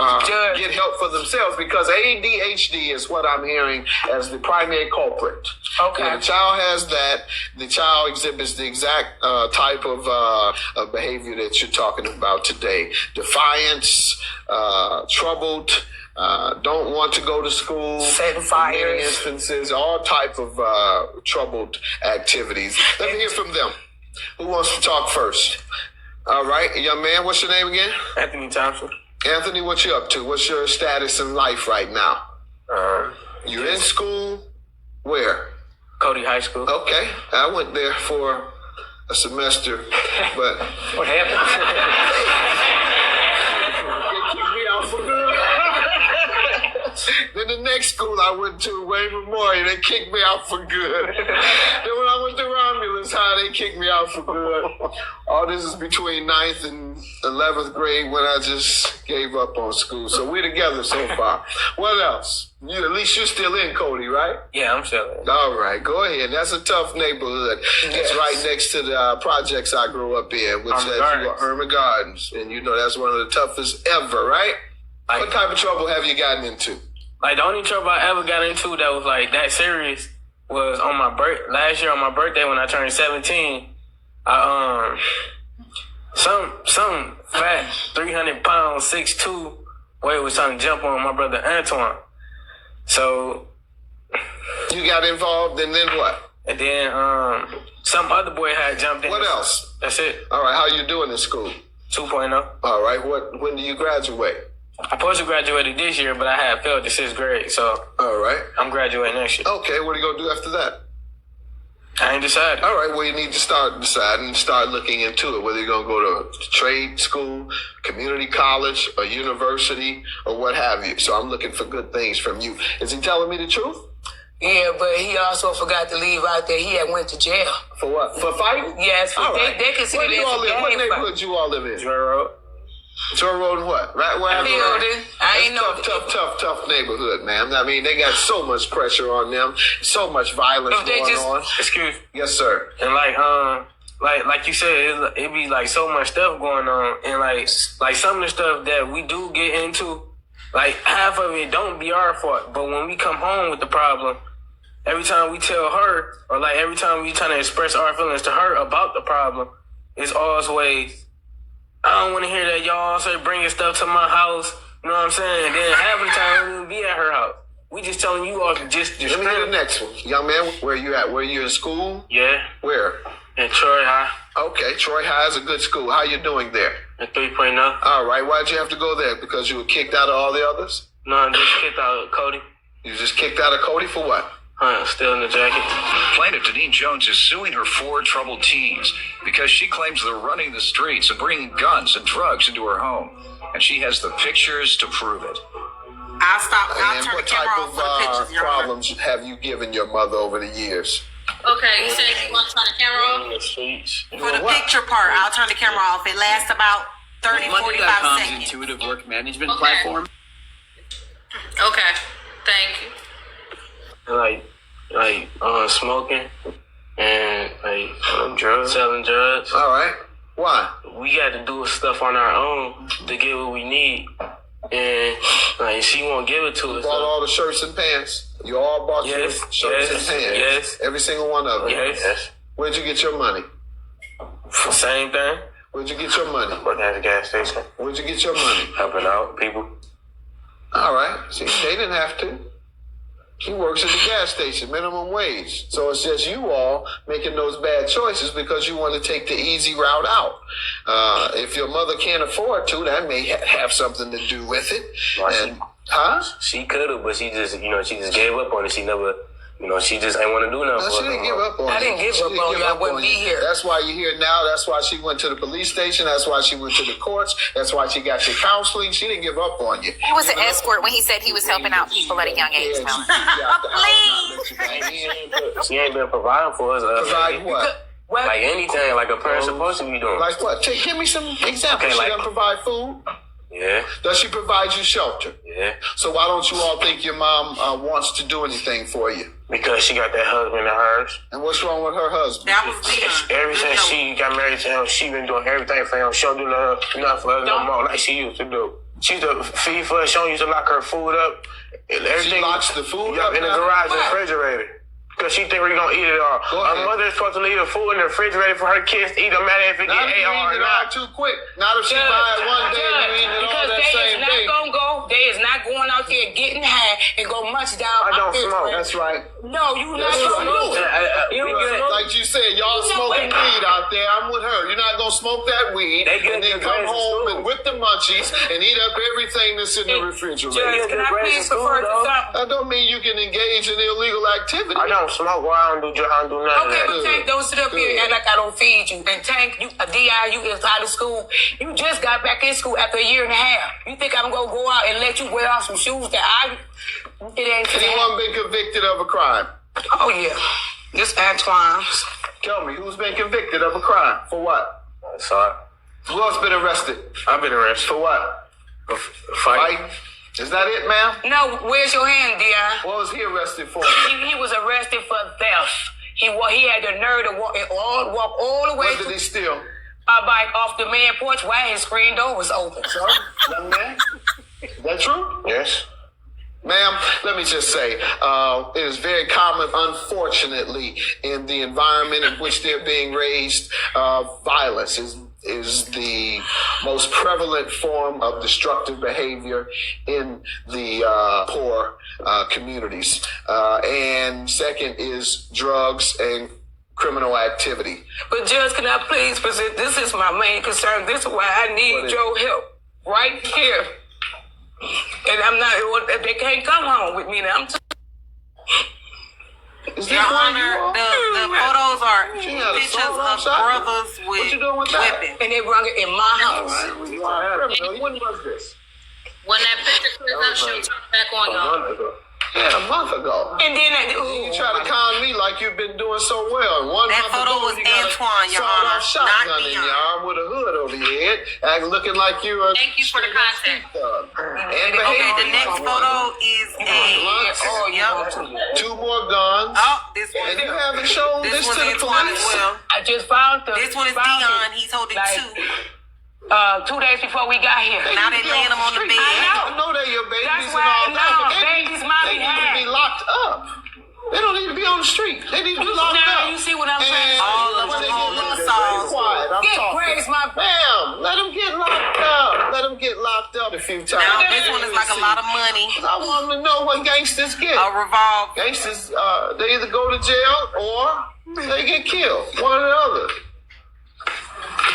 Speaker 10: get help for themselves, because ADHD is what I'm hearing as the primary culprit.
Speaker 11: Okay.
Speaker 10: When the child has that, the child exhibits the exact type of behavior that you're talking about today. Defiance, troubled, don't want to go to school.
Speaker 11: Setting
Speaker 10: In
Speaker 11: fires.
Speaker 10: many instances, all type of troubled activities. Let me hear from them. Who wants to talk first? All right, young man, what's your name again?
Speaker 12: Anthony Thompson.
Speaker 10: Anthony, what you up to? What's your status in life right now? You're in school? Where?
Speaker 12: Cody High School.
Speaker 10: Okay, I went there for a semester, but
Speaker 12: What happened?
Speaker 10: they kicked me out for good. Then the next school I went to, Wayne Memorial, they kicked me out for good. Then when I went to Romulus, notice how they kicked me out for good. All this is between 9th and 11th grade when I just gave up on school. So we're together so far. What else? At least you're still in, Cody, right?
Speaker 12: Yeah, I'm still in.
Speaker 10: All right, go ahead. That's a tough neighborhood. It's right next to the projects I grew up in, which are Irma Gardens. And you know that's one of the toughest ever, right?
Speaker 12: Like,
Speaker 10: what type of trouble have you gotten into?
Speaker 12: Like, the only trouble I ever got into that was, like, that serious was on my last year on my birthday when I turned 17. Some fat 300 pounds 6'2" boy was trying to jump on my brother Antoine. So
Speaker 10: you got involved, and then what?
Speaker 12: And then some other boy had jumped in.
Speaker 10: What else?
Speaker 12: That's it.
Speaker 10: All right, how you doing in school?
Speaker 12: 2.0.
Speaker 10: All right, when do you graduate?
Speaker 12: I'm supposed to graduate this year, but I have failed the 6th grade, so
Speaker 10: all right,
Speaker 12: I'm graduating next year.
Speaker 10: Okay, what are you gonna do after that?
Speaker 12: I ain't decided.
Speaker 10: All right, well, you need to start deciding, start looking into it, whether you're going to go to trade school, community college, or university, or what have you. So I'm looking for good things from you. Is he telling me the truth?
Speaker 11: Yeah, but he also forgot to leave out there. He had went to jail.
Speaker 10: For what? For fighting?
Speaker 11: Yes,
Speaker 10: all right.
Speaker 11: They consider
Speaker 10: Where do you all live? What neighborhood you all live in?
Speaker 12: Joy Road.
Speaker 10: Joy Road and what? Right where
Speaker 11: I ain't know.
Speaker 10: Tough neighborhood, man. I mean, they got so much pressure on them, so much violence going on.
Speaker 12: Excuse me.
Speaker 10: Yes, sir.
Speaker 12: And like you said, it be like so much stuff going on, and like some of the stuff that we do get into, like half of it don't be our fault, but when we come home with the problem, every time we tell her, or like every time we trying to express our feelings to her about the problem, it's always, I don't want to hear that y'all say bringing stuff to my house. You know what I'm saying? And then half of the time we won't be at her house. We just telling you all to just
Speaker 10: Let me hear the next one. Young man, where you at? Where you in school?
Speaker 12: Yeah.
Speaker 10: Where?
Speaker 12: In Troy High.
Speaker 10: Okay, Troy High is a good school. How you doing there?
Speaker 12: At 3.0.
Speaker 10: All right, why'd you have to go there? Because you were kicked out of all the others?
Speaker 12: No, I just kicked out of Cody.
Speaker 10: You just kicked out of Cody for what?
Speaker 12: Still in the jacket.
Speaker 9: Plaintiff Deneen Jones is suing her 4 troubled teens because she claims they're running the streets and bringing guns and drugs into her home. And she has the pictures to prove it.
Speaker 8: I'll turn the camera off for the pictures.
Speaker 10: What problems have you given your mother over the years?
Speaker 1: Okay, you said you want to turn the camera off?
Speaker 8: For the picture part, I'll turn the camera off. It lasts about 30, 45 seconds.
Speaker 13: Intuitive work management platform.
Speaker 1: Okay, thank you.
Speaker 12: Like smoking and drugs, selling drugs.
Speaker 10: All right. Why?
Speaker 12: We got to do stuff on our own to get what we need, and like she won't give it to us.
Speaker 10: You bought all the shirts and pants. You all bought your shirts and pants.
Speaker 12: Yes.
Speaker 10: Every single one of them.
Speaker 12: Yes.
Speaker 10: Where'd you get your money?
Speaker 12: Same thing.
Speaker 10: Where'd you get your money?
Speaker 12: Working at the gas station.
Speaker 10: Where'd you get your money?
Speaker 12: Helping out people.
Speaker 10: All right. See, they didn't have to. He works at the gas station, minimum wage. So it's just you all making those bad choices because you want to take the easy route out. If your mother can't afford to, that may have something to do with it.
Speaker 12: She could have, but she just gave up on it. She never, she just ain't want to do nothing.
Speaker 10: No, she didn't give up on you.
Speaker 11: I didn't give up on you. I wouldn't be here.
Speaker 10: That's why you're here now. That's why she went to the police station. That's why she went to the courts. That's why she got your counseling. She didn't give up on you.
Speaker 2: He was an escort when he said he was helping out people at a young age.
Speaker 12: She ain't been providing for us.
Speaker 10: Providing what?
Speaker 12: Like anything, like a parent's supposed to be doing.
Speaker 10: Like what? Give me some examples.
Speaker 12: Okay,
Speaker 10: she doesn't provide food?
Speaker 12: Yeah.
Speaker 10: Does she provide you shelter?
Speaker 12: Yeah.
Speaker 10: So why don't you all think your mom wants to do anything for you?
Speaker 12: Because she got that husband of hers.
Speaker 10: And what's wrong with her husband?
Speaker 8: That was
Speaker 12: Ever since she got married to him, she been doing everything for him. She don't do nothing for us no more like she used to do. She used to feed for us. She don't used to lock her food up. Everything,
Speaker 10: she locks the food up
Speaker 12: in the garage and refrigerator. Because she think we're going to eat it all. Her mother's supposed to leave the food in the refrigerator for her kids to eat, no matter if it get AR or not.
Speaker 10: Too quick. Not if she buy it one day and eat it all that same day.
Speaker 11: They is not going out there getting high and go munch down.
Speaker 12: I don't smoke.
Speaker 10: That's right.
Speaker 11: No, you not smoke.
Speaker 10: Like you said, y'all smoking weed out there. I'm with her. You're not going to smoke that weed and then come home and with the munchies and eat up everything that's in the refrigerator.
Speaker 11: Can I please refer to something?
Speaker 10: That don't mean you can engage in illegal activity.
Speaker 12: I don't smoke. Well, I don't do nothing of that.
Speaker 11: But Tank, don't sit up here and act like I don't feed you. And Tank, you is out of school. You just got back in school after a year and a half. You think I'm going to go out and let you wear off some shoes that it ain't
Speaker 10: Anyone been convicted of a crime?
Speaker 11: Oh, yeah. This Antoine.
Speaker 10: Tell me, who's been convicted of a crime? For what?
Speaker 12: Sorry.
Speaker 10: Who else been arrested?
Speaker 12: I've been arrested.
Speaker 10: For what?
Speaker 12: For fight.
Speaker 10: Is that it, ma'am?
Speaker 11: No, where's your hand, Dion?
Speaker 10: What was he arrested for?
Speaker 11: He was arrested for theft. He had the nerve to walk all the way
Speaker 10: What did he steal?
Speaker 11: a bike off the man porch while his screen door was open.
Speaker 10: Sorry, young man? Is that true?
Speaker 12: Yes.
Speaker 10: Ma'am, let me just say, it is very common, unfortunately, in the environment in which they're being raised, violence is the most prevalent form of destructive behavior in the poor communities. And second is drugs and criminal activity.
Speaker 11: But Judge, can I please present, this is my main concern. This is why I need your help right here. And I'm not, they can't come home with me now.
Speaker 8: Your Honor, the photos are pictures of brothers with weapons.
Speaker 11: And they run it in my house.
Speaker 10: When was this?
Speaker 1: When that picture clears up, she'll turn back on y'all.
Speaker 10: Yeah, a month ago.
Speaker 11: And then
Speaker 10: you try to con me like you've been doing so well.
Speaker 8: That photo was Antoine, Your Honor, not
Speaker 10: shotgun in
Speaker 8: Dion.
Speaker 10: your arm with a hood over your head, looking like you are.
Speaker 1: Thank you for the contact.
Speaker 8: Okay, the next photo is
Speaker 10: two more guns.
Speaker 8: Oh, this one.
Speaker 10: And you haven't shown this
Speaker 8: This
Speaker 10: to
Speaker 8: one's
Speaker 10: the
Speaker 8: Antoine
Speaker 10: police.
Speaker 8: as well.
Speaker 11: I just found them.
Speaker 8: This one is Dion. He's holding two.
Speaker 11: 2 days before we got here.
Speaker 8: Now they laying them on the bed.
Speaker 10: I know they're your babies
Speaker 11: That's
Speaker 10: and
Speaker 11: why
Speaker 10: all that, but
Speaker 11: babies might
Speaker 10: they
Speaker 11: be
Speaker 10: need to be locked up. They don't need to be on the street. They need to be locked
Speaker 11: Now
Speaker 10: up.
Speaker 11: you see what I'm saying?
Speaker 8: All of
Speaker 10: When
Speaker 8: them
Speaker 10: they
Speaker 8: holding
Speaker 10: get
Speaker 8: assault.
Speaker 10: quiet, I'm
Speaker 11: Get
Speaker 10: talking.
Speaker 11: praise my
Speaker 10: Bam! Let them get locked up. Let them get locked up a few times.
Speaker 8: Now this one is like a lot of money.
Speaker 10: I want them to know what gangsters get.
Speaker 8: A revolver.
Speaker 10: Gangsters, they either go to jail or they get killed. One or the other.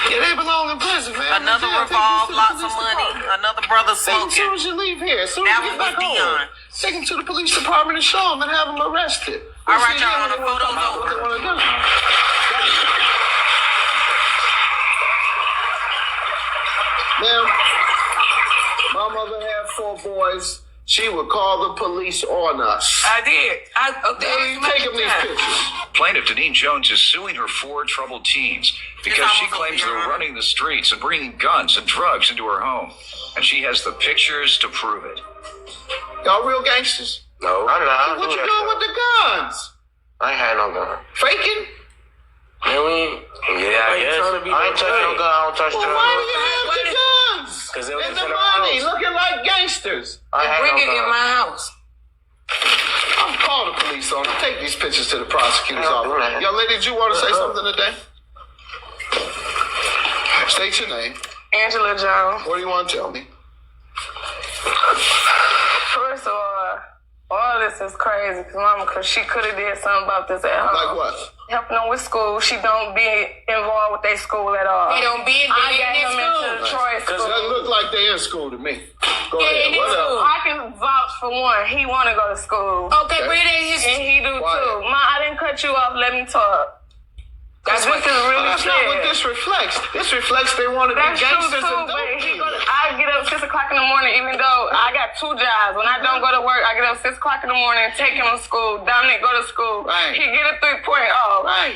Speaker 10: Yeah, they belong in prison, man.
Speaker 8: Another
Speaker 10: Yeah,
Speaker 8: revolve,
Speaker 10: take
Speaker 8: lots
Speaker 10: them
Speaker 8: of
Speaker 10: to the
Speaker 8: money.
Speaker 10: police department.
Speaker 8: Another brother
Speaker 10: Take them as soon
Speaker 8: smoking.
Speaker 10: as you leave here. As soon
Speaker 8: That
Speaker 10: as you
Speaker 8: one
Speaker 10: get back
Speaker 8: was
Speaker 10: home.
Speaker 8: Dion.
Speaker 10: Take them to the police department and show them and have them arrested.
Speaker 8: All right,
Speaker 10: See,
Speaker 8: Your
Speaker 10: then
Speaker 8: Honor,
Speaker 10: what they wanna
Speaker 8: photo's
Speaker 10: talk about, what they
Speaker 8: over.
Speaker 10: wanna do. Now, my mother had 4 boys. She would call the police on us.
Speaker 11: I did.
Speaker 10: Take them these pictures.
Speaker 9: Plaintiff Deneen Jones is suing her 4 troubled teens because she claims they're running the streets and bringing guns and drugs into her home. And she has the pictures to prove it.
Speaker 10: Y'all real gangsters?
Speaker 12: No, I'm not.
Speaker 10: What you doing with the guns?
Speaker 12: I ain't had no gun.
Speaker 10: Faking?
Speaker 12: Yeah, I guess. I ain't touching no gun. I don't touch
Speaker 10: Well,
Speaker 12: drugs.
Speaker 10: why do you have the guns?
Speaker 12: 'Cause it was
Speaker 10: And the
Speaker 12: in our
Speaker 10: money,
Speaker 12: house.
Speaker 10: looking like gangsters.
Speaker 12: I had
Speaker 11: Bring
Speaker 12: no
Speaker 11: it in
Speaker 12: gun.
Speaker 11: my house.
Speaker 10: I'm calling the police on them. Take these pictures to the prosecutor's
Speaker 12: I'll do
Speaker 10: office.
Speaker 12: that.
Speaker 10: Young lady, did you want to say something today? State your name.
Speaker 11: Angela Jones.
Speaker 10: What do you want to tell me?
Speaker 11: First of all this is crazy because Mama, she could have did something about this at home.
Speaker 10: Like what?
Speaker 11: Helping them with school. She don't be involved with their school at all.
Speaker 4: They don't be in
Speaker 11: I
Speaker 4: their
Speaker 11: got him into Troy
Speaker 10: Because
Speaker 11: school.
Speaker 10: that look like they in school to me. Go
Speaker 4: Yeah,
Speaker 10: ahead.
Speaker 4: they
Speaker 10: What
Speaker 4: do.
Speaker 10: else?
Speaker 11: I can vouch for one. He want to go to school.
Speaker 4: Okay, bring it in
Speaker 11: And he do
Speaker 10: Quiet.
Speaker 11: too. Ma, I didn't cut you off. Let me talk.
Speaker 10: That's
Speaker 11: This is really
Speaker 10: that's not what
Speaker 11: sad.
Speaker 10: this reflects. This reflects they want to be
Speaker 11: That's true
Speaker 10: gangsters
Speaker 11: too,
Speaker 10: and
Speaker 11: but
Speaker 10: dope
Speaker 11: I get up 6 o'clock in the morning, even though I got 2 jobs. When I don't go to work, I get up 6 o'clock in the morning, take him to school. Dominic go to school.
Speaker 10: Right.
Speaker 11: He get a 3.0.
Speaker 10: Right.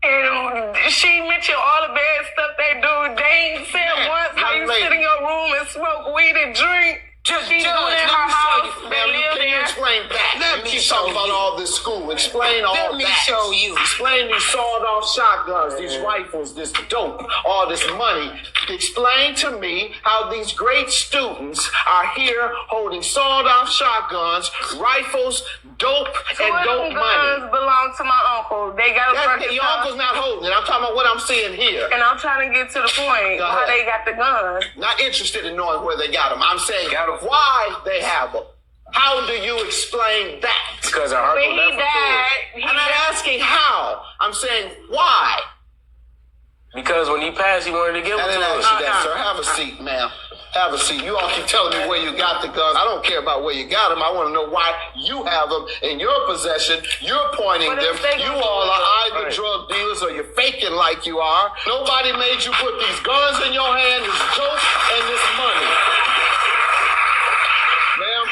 Speaker 11: And she mentioned all the bad stuff they do. They ain't said
Speaker 10: Man,
Speaker 11: once how
Speaker 10: young
Speaker 11: you
Speaker 10: lady.
Speaker 11: sit in your room and smoke weed and drink. She do it in
Speaker 10: let
Speaker 11: her
Speaker 10: me show
Speaker 11: house.
Speaker 10: you.
Speaker 11: They
Speaker 10: Ma'am,
Speaker 11: live
Speaker 10: can you
Speaker 11: there.
Speaker 10: explain that?
Speaker 8: Let
Speaker 10: You
Speaker 8: me
Speaker 10: keep
Speaker 8: show
Speaker 10: talking about
Speaker 8: you.
Speaker 10: all this school. Explain all
Speaker 8: Let me
Speaker 10: that.
Speaker 8: show you.
Speaker 10: Explain these sawed-off shotguns, these rifles, this dope, all this money. Explain to me how these great students are here holding sawed-off shotguns, rifles, dope, and dope
Speaker 11: Them
Speaker 10: money.
Speaker 11: guns belong to my uncle. They got a
Speaker 10: That's, your uncle's not holding it. I'm talking about what I'm seeing here.
Speaker 11: And I'm trying to get to the point
Speaker 10: Go
Speaker 11: how
Speaker 10: ahead.
Speaker 11: they got the guns.
Speaker 10: Not interested in knowing where they got them. I'm saying why they have them. How do you explain that?
Speaker 12: Because our
Speaker 11: When
Speaker 12: uncle
Speaker 11: he
Speaker 12: left for
Speaker 11: died,
Speaker 10: I'm not asking how. I'm saying why.
Speaker 12: because when he passed, he wanted to give
Speaker 10: I
Speaker 12: it
Speaker 10: didn't
Speaker 12: to
Speaker 10: ask
Speaker 12: us.
Speaker 10: you that, sir. Have a seat, ma'am. Have a seat. You all keep telling me where you got the guns. I don't care about where you got them. I want to know why you have them in your possession. You're pointing
Speaker 11: What
Speaker 10: them.
Speaker 11: if they
Speaker 10: You
Speaker 11: gonna
Speaker 10: all
Speaker 11: do
Speaker 10: are
Speaker 11: it?
Speaker 10: either
Speaker 12: Right.
Speaker 10: drug dealers or you're faking like you are. Nobody made you put these guns in your hand, this dope, and this money. Ma'am,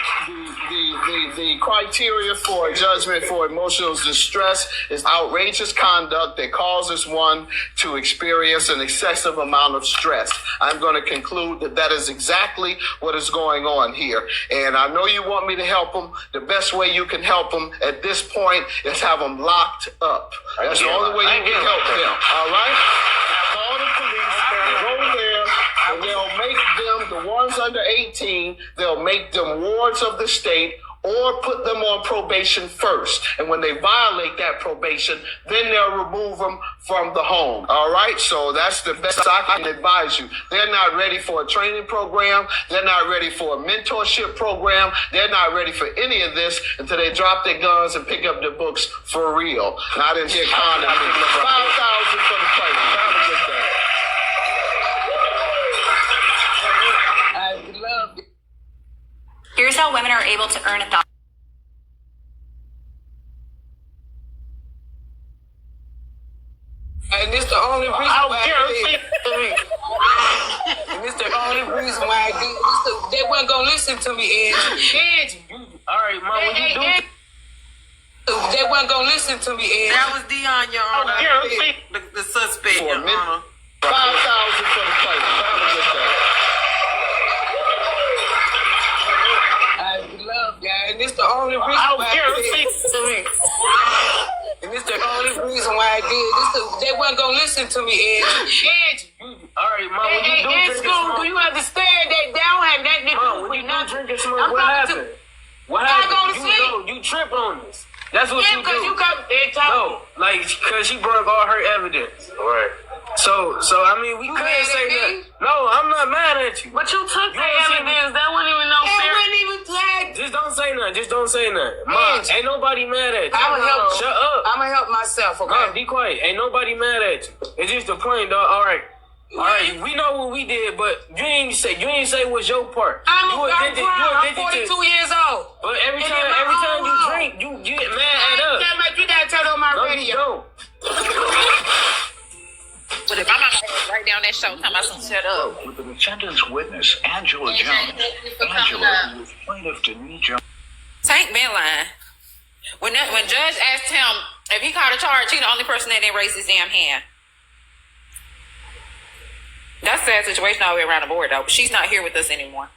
Speaker 10: the The criteria for judgment for emotional distress is outrageous conduct that causes one to experience an excessive amount of stress. I'm going to conclude that that is exactly what is going on here. And I know you want me to help them. The best way you can help them at this point is have them locked up. That's the only way you can help them. All right? Call the police, go there, and they'll make them, the ones under 18, they'll make them wards of the state or put them on probation first. And when they violate that probation, then they'll remove them from the home. All right? So that's the best I can advise you. They're not ready for a training program. They're not ready for a mentorship program. They're not ready for any of this until they drop their guns and pick up their books for real. Not in here conning me. 5,000 for the place. Have a good day.
Speaker 14: Here's how women are able to earn $1,000.
Speaker 11: And it's the only reason why I did it. And it's the only reason why I did it. They wasn't going to listen to me, Angie.
Speaker 12: All right, Mom, what you do?
Speaker 11: They wasn't going to listen to me, Angie.
Speaker 8: That was Dion, Your Honor. The suspect, Your Honor.
Speaker 10: 5,000 for the place. Have a good day.
Speaker 11: And it's the only reason why I did it. And it's the only reason why I did it. They wasn't going to listen to me, Angie.
Speaker 12: All right, Mom, when you do
Speaker 11: in
Speaker 12: drink
Speaker 11: school, do you understand that they don't have that to
Speaker 12: Mom,
Speaker 11: do
Speaker 12: when
Speaker 11: with
Speaker 12: you do
Speaker 11: nothing?
Speaker 12: drink and smoke, what happened? What
Speaker 11: I
Speaker 12: happened?
Speaker 11: go to
Speaker 12: You
Speaker 11: sleep.
Speaker 12: know, you trip on this. That's what you do.
Speaker 11: because you come and talk.
Speaker 12: No, like, because she brought all her evidence. Right. So I mean, we couldn't say that. No, I'm not mad at you.
Speaker 11: But you took
Speaker 12: You
Speaker 11: the
Speaker 12: ain't seen
Speaker 11: evidence. That wasn't even no fair. It wasn't even flag.
Speaker 12: Just don't say nothing. Just don't say nothing. Mom, ain't nobody mad at you.
Speaker 11: I'm gonna help.
Speaker 12: Shut up.
Speaker 11: I'm gonna help myself. Okay.
Speaker 12: Mom, be quiet. Ain't nobody mad at you. It's just the point, dog. All right. We know what we did, but you ain't say what's your part.
Speaker 11: I'm 42
Speaker 12: you
Speaker 11: years old.
Speaker 12: But every time you drink, you get mad at us.
Speaker 11: You gotta turn on my
Speaker 12: No,
Speaker 11: radio.
Speaker 12: you don't.
Speaker 2: But if I'm not gonna write down that show, time I some shut up.
Speaker 9: With the defendant's witness, Angela Jones. Angela, who was plaintiff Denise Jones.
Speaker 2: Tank been lying. When Judge asked him if he caught a charge, he the only person that didn't raise his damn hand. That's a sad situation all the way around the board, though. But she's not here with us anymore.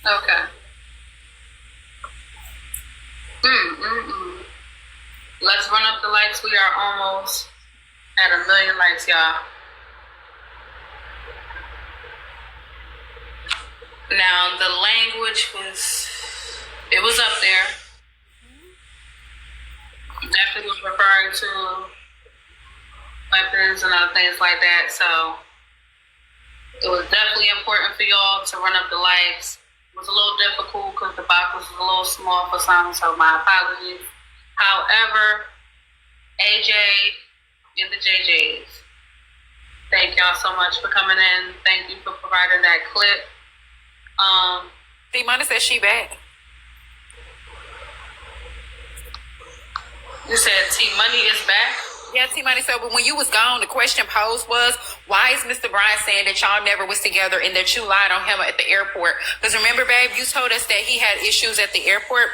Speaker 5: Okay. Let's run up the likes. We are almost at 1 million likes, y'all. Now, the language was up there. Definitely was referring to weapons and other things like that. So, it was definitely important for y'all to run up the likes. It was a little difficult because the box was a little small for some, so my apologies. However, AJ and the JJs, thank y'all so much for coming in. Thank you for providing that clip.
Speaker 2: T-Money said she back.
Speaker 5: You said T-Money is back?
Speaker 2: Yeah, T-Money said, but when you was gone, the question posed was, why is Mr. Bryan saying that y'all never was together and that you lied on him at the airport? Because remember, babe, you told us that he had issues at the airport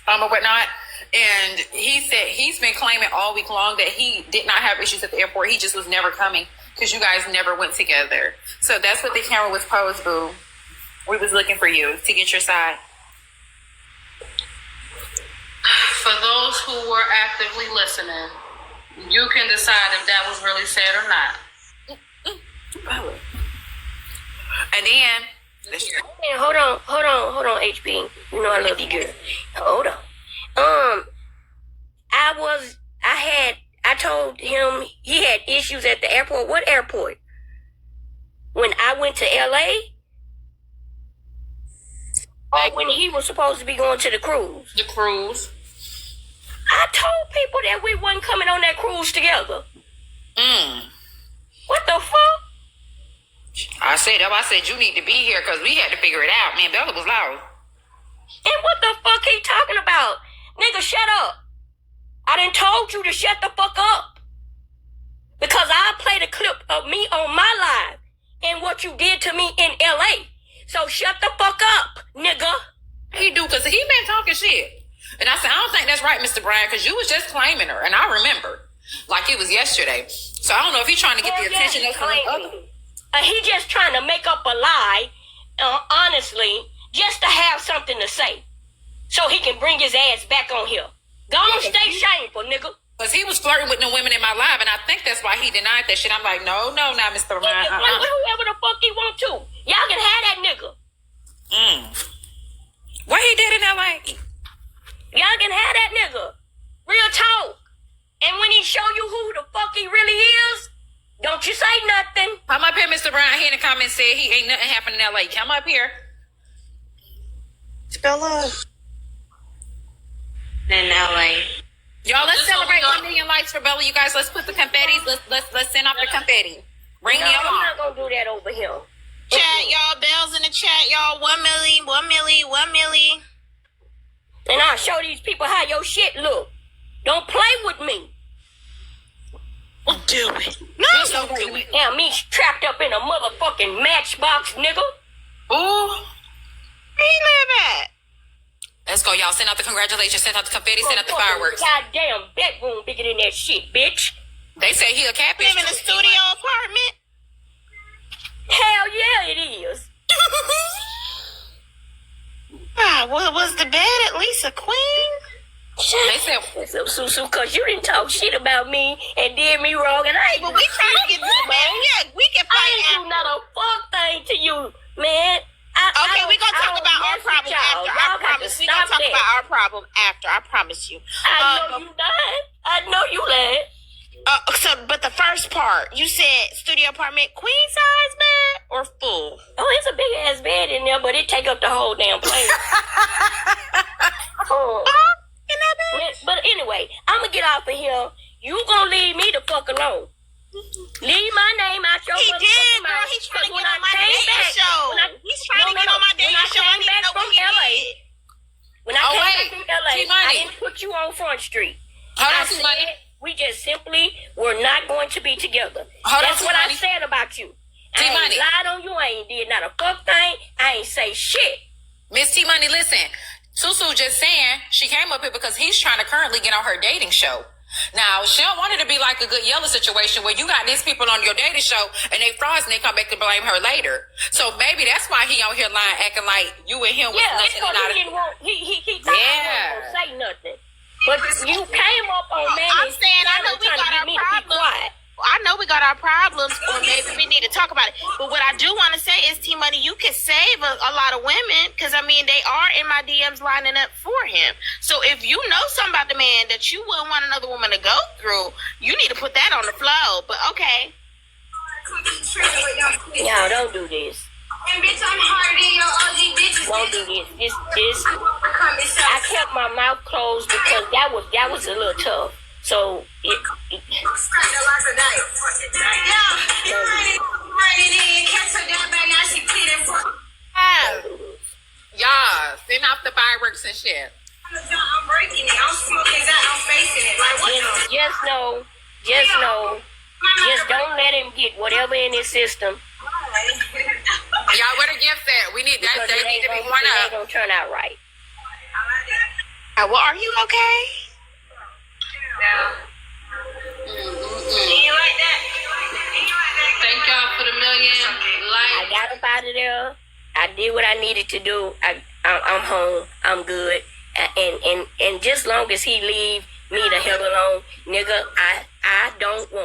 Speaker 2: or whatnot. And he said he's been claiming all week long that he did not have issues at the airport. He just was never coming because you guys never went together. So that's what the camera was posed, boo. We was looking for you to get your side.
Speaker 5: For those who were actively listening, you can decide if that was really said or not.
Speaker 2: And then,
Speaker 15: Hey, hold on, HB. You know I love you, girl. Hold on. I told him he had issues at the airport. What airport? When I went to LA? Or when he was supposed to be going to the cruise?
Speaker 2: The cruise.
Speaker 15: I told people that we wasn't coming on that cruise together. What the fuck?
Speaker 2: I said you need to be here because we had to figure it out. Man, Bella was loud.
Speaker 15: And what the fuck he talking about? Nigga, shut up. I done told you to shut the fuck up. Because I'll play the clip of me on my live and what you did to me in LA. So shut the fuck up, nigga.
Speaker 2: He do, because he been talking shit. And I said, I don't think that's right, Mr. Brian, because you was just claiming her. And I remember, like it was yesterday. So I don't know if he's trying to get the attention of some other.
Speaker 15: He just trying to make up a lie, honestly, just to have something to say. So he can bring his ass back on here. Don't stay shameful, nigga.
Speaker 2: Because he was flirting with the women in my live, and I think that's why he denied that shit. I'm like, no, not Mr.
Speaker 15: He
Speaker 2: Brian.
Speaker 15: can play with whoever the fuck he want to. Y'all can have that nigga.
Speaker 2: What he did in LA?
Speaker 15: Y'all can have that nigga. Real talk. And when he show you who the fuck he really is, don't you say nothing.
Speaker 2: Come up here, Mr. Brian. He in the comments said he ain't nothing happening in LA. Come up here.
Speaker 4: Bella. In LA.
Speaker 2: Y'all, let's celebrate 1 million likes for Bella. You guys, let's put the confetti. Let's send off the confetti. Ring the alarm.
Speaker 15: I'm not gonna do that over here.
Speaker 1: Chat, y'all. Bells in the chat, y'all. 1 milli, 1 milli, 1 milli.
Speaker 15: And I'll show these people how your shit look. Don't play with me.
Speaker 1: We'll do it. No, don't do it.
Speaker 15: Now me trapped up in a motherfucking matchbox, nigga.
Speaker 2: Ooh.
Speaker 1: Where he live at?
Speaker 2: Let's go, y'all. Send out the congratulations. Send out the confetti. Send out the fireworks.
Speaker 15: Goddamn bedroom bigger than that shit, bitch.
Speaker 2: They say he a catfish.
Speaker 1: Live in a studio apartment?
Speaker 15: Hell yeah, it is.
Speaker 1: Was the bed at least a queen?
Speaker 2: They said,
Speaker 15: Susu, cause you didn't talk shit about me and did me wrong, and I ain't.
Speaker 1: But we trying to get to the bed. Yeah, we can fight.
Speaker 15: I ain't do not a fuck thing to you, man.
Speaker 1: Okay, we're gonna talk about our problem after. I promise. We're gonna talk about our problem after. I promise you.
Speaker 15: I know you lying. I know you lying.
Speaker 1: But the first part, you said studio apartment, queen size bed or full?
Speaker 15: Oh, it's a big ass bed in there, but it take up the whole damn place.
Speaker 1: In that bed?
Speaker 15: But anyway, I'm gonna get off of here. You gonna leave me the fuck alone. Leave my name out your
Speaker 1: He did,
Speaker 15: mouth.
Speaker 1: girl. He's trying to get on my dating show. He's trying to get on my dating show. I need to know what he did.
Speaker 15: When I came back from LA, I didn't put you on Front Street. I said we just simply were not going to be together. That's what I said about you. I ain't lied on you. I ain't did not a fuck thing. I ain't say shit.
Speaker 2: Miss T Money, listen. Susu just saying she came up here because he's trying to currently get on her dating show. Now, she don't want it to be like a good yellow situation where you got these people on your dating show and they frauds and they come back to blame her later. So maybe that's why he out here lying, acting like you and him was nothing.
Speaker 15: He thought I wasn't gonna say nothing. But you came up on me.
Speaker 1: I'm saying I know we got our problems. I know we got our problems, or maybe we need to talk about it. But what I do want to say is, T Money, you can save a lot of women because I mean they are in my DMs lining up for him. So if you know something about the man that you wouldn't want another woman to go through, you need to put that on the flow. But okay.
Speaker 15: Y'all don't do this.
Speaker 16: And bitch, I'm harder than your OG bitches.
Speaker 15: Won't do this. I kept my mouth closed because that was a little tough. So
Speaker 2: y'all send off the fireworks and shit.
Speaker 16: I'm breaking it. I'm smoking that. I'm facing it. Like what?
Speaker 15: Just don't let him get whatever in his system.
Speaker 2: Y'all, where the gifts at? We need that. They need to be one up.
Speaker 15: It ain't gonna turn out right.
Speaker 1: Well, are you okay?
Speaker 5: Thank y'all for the million likes.
Speaker 15: I got up out of there. I did what I needed to do. I'm home. I'm good. And just long as he leave me the hell alone, nigga, I don't want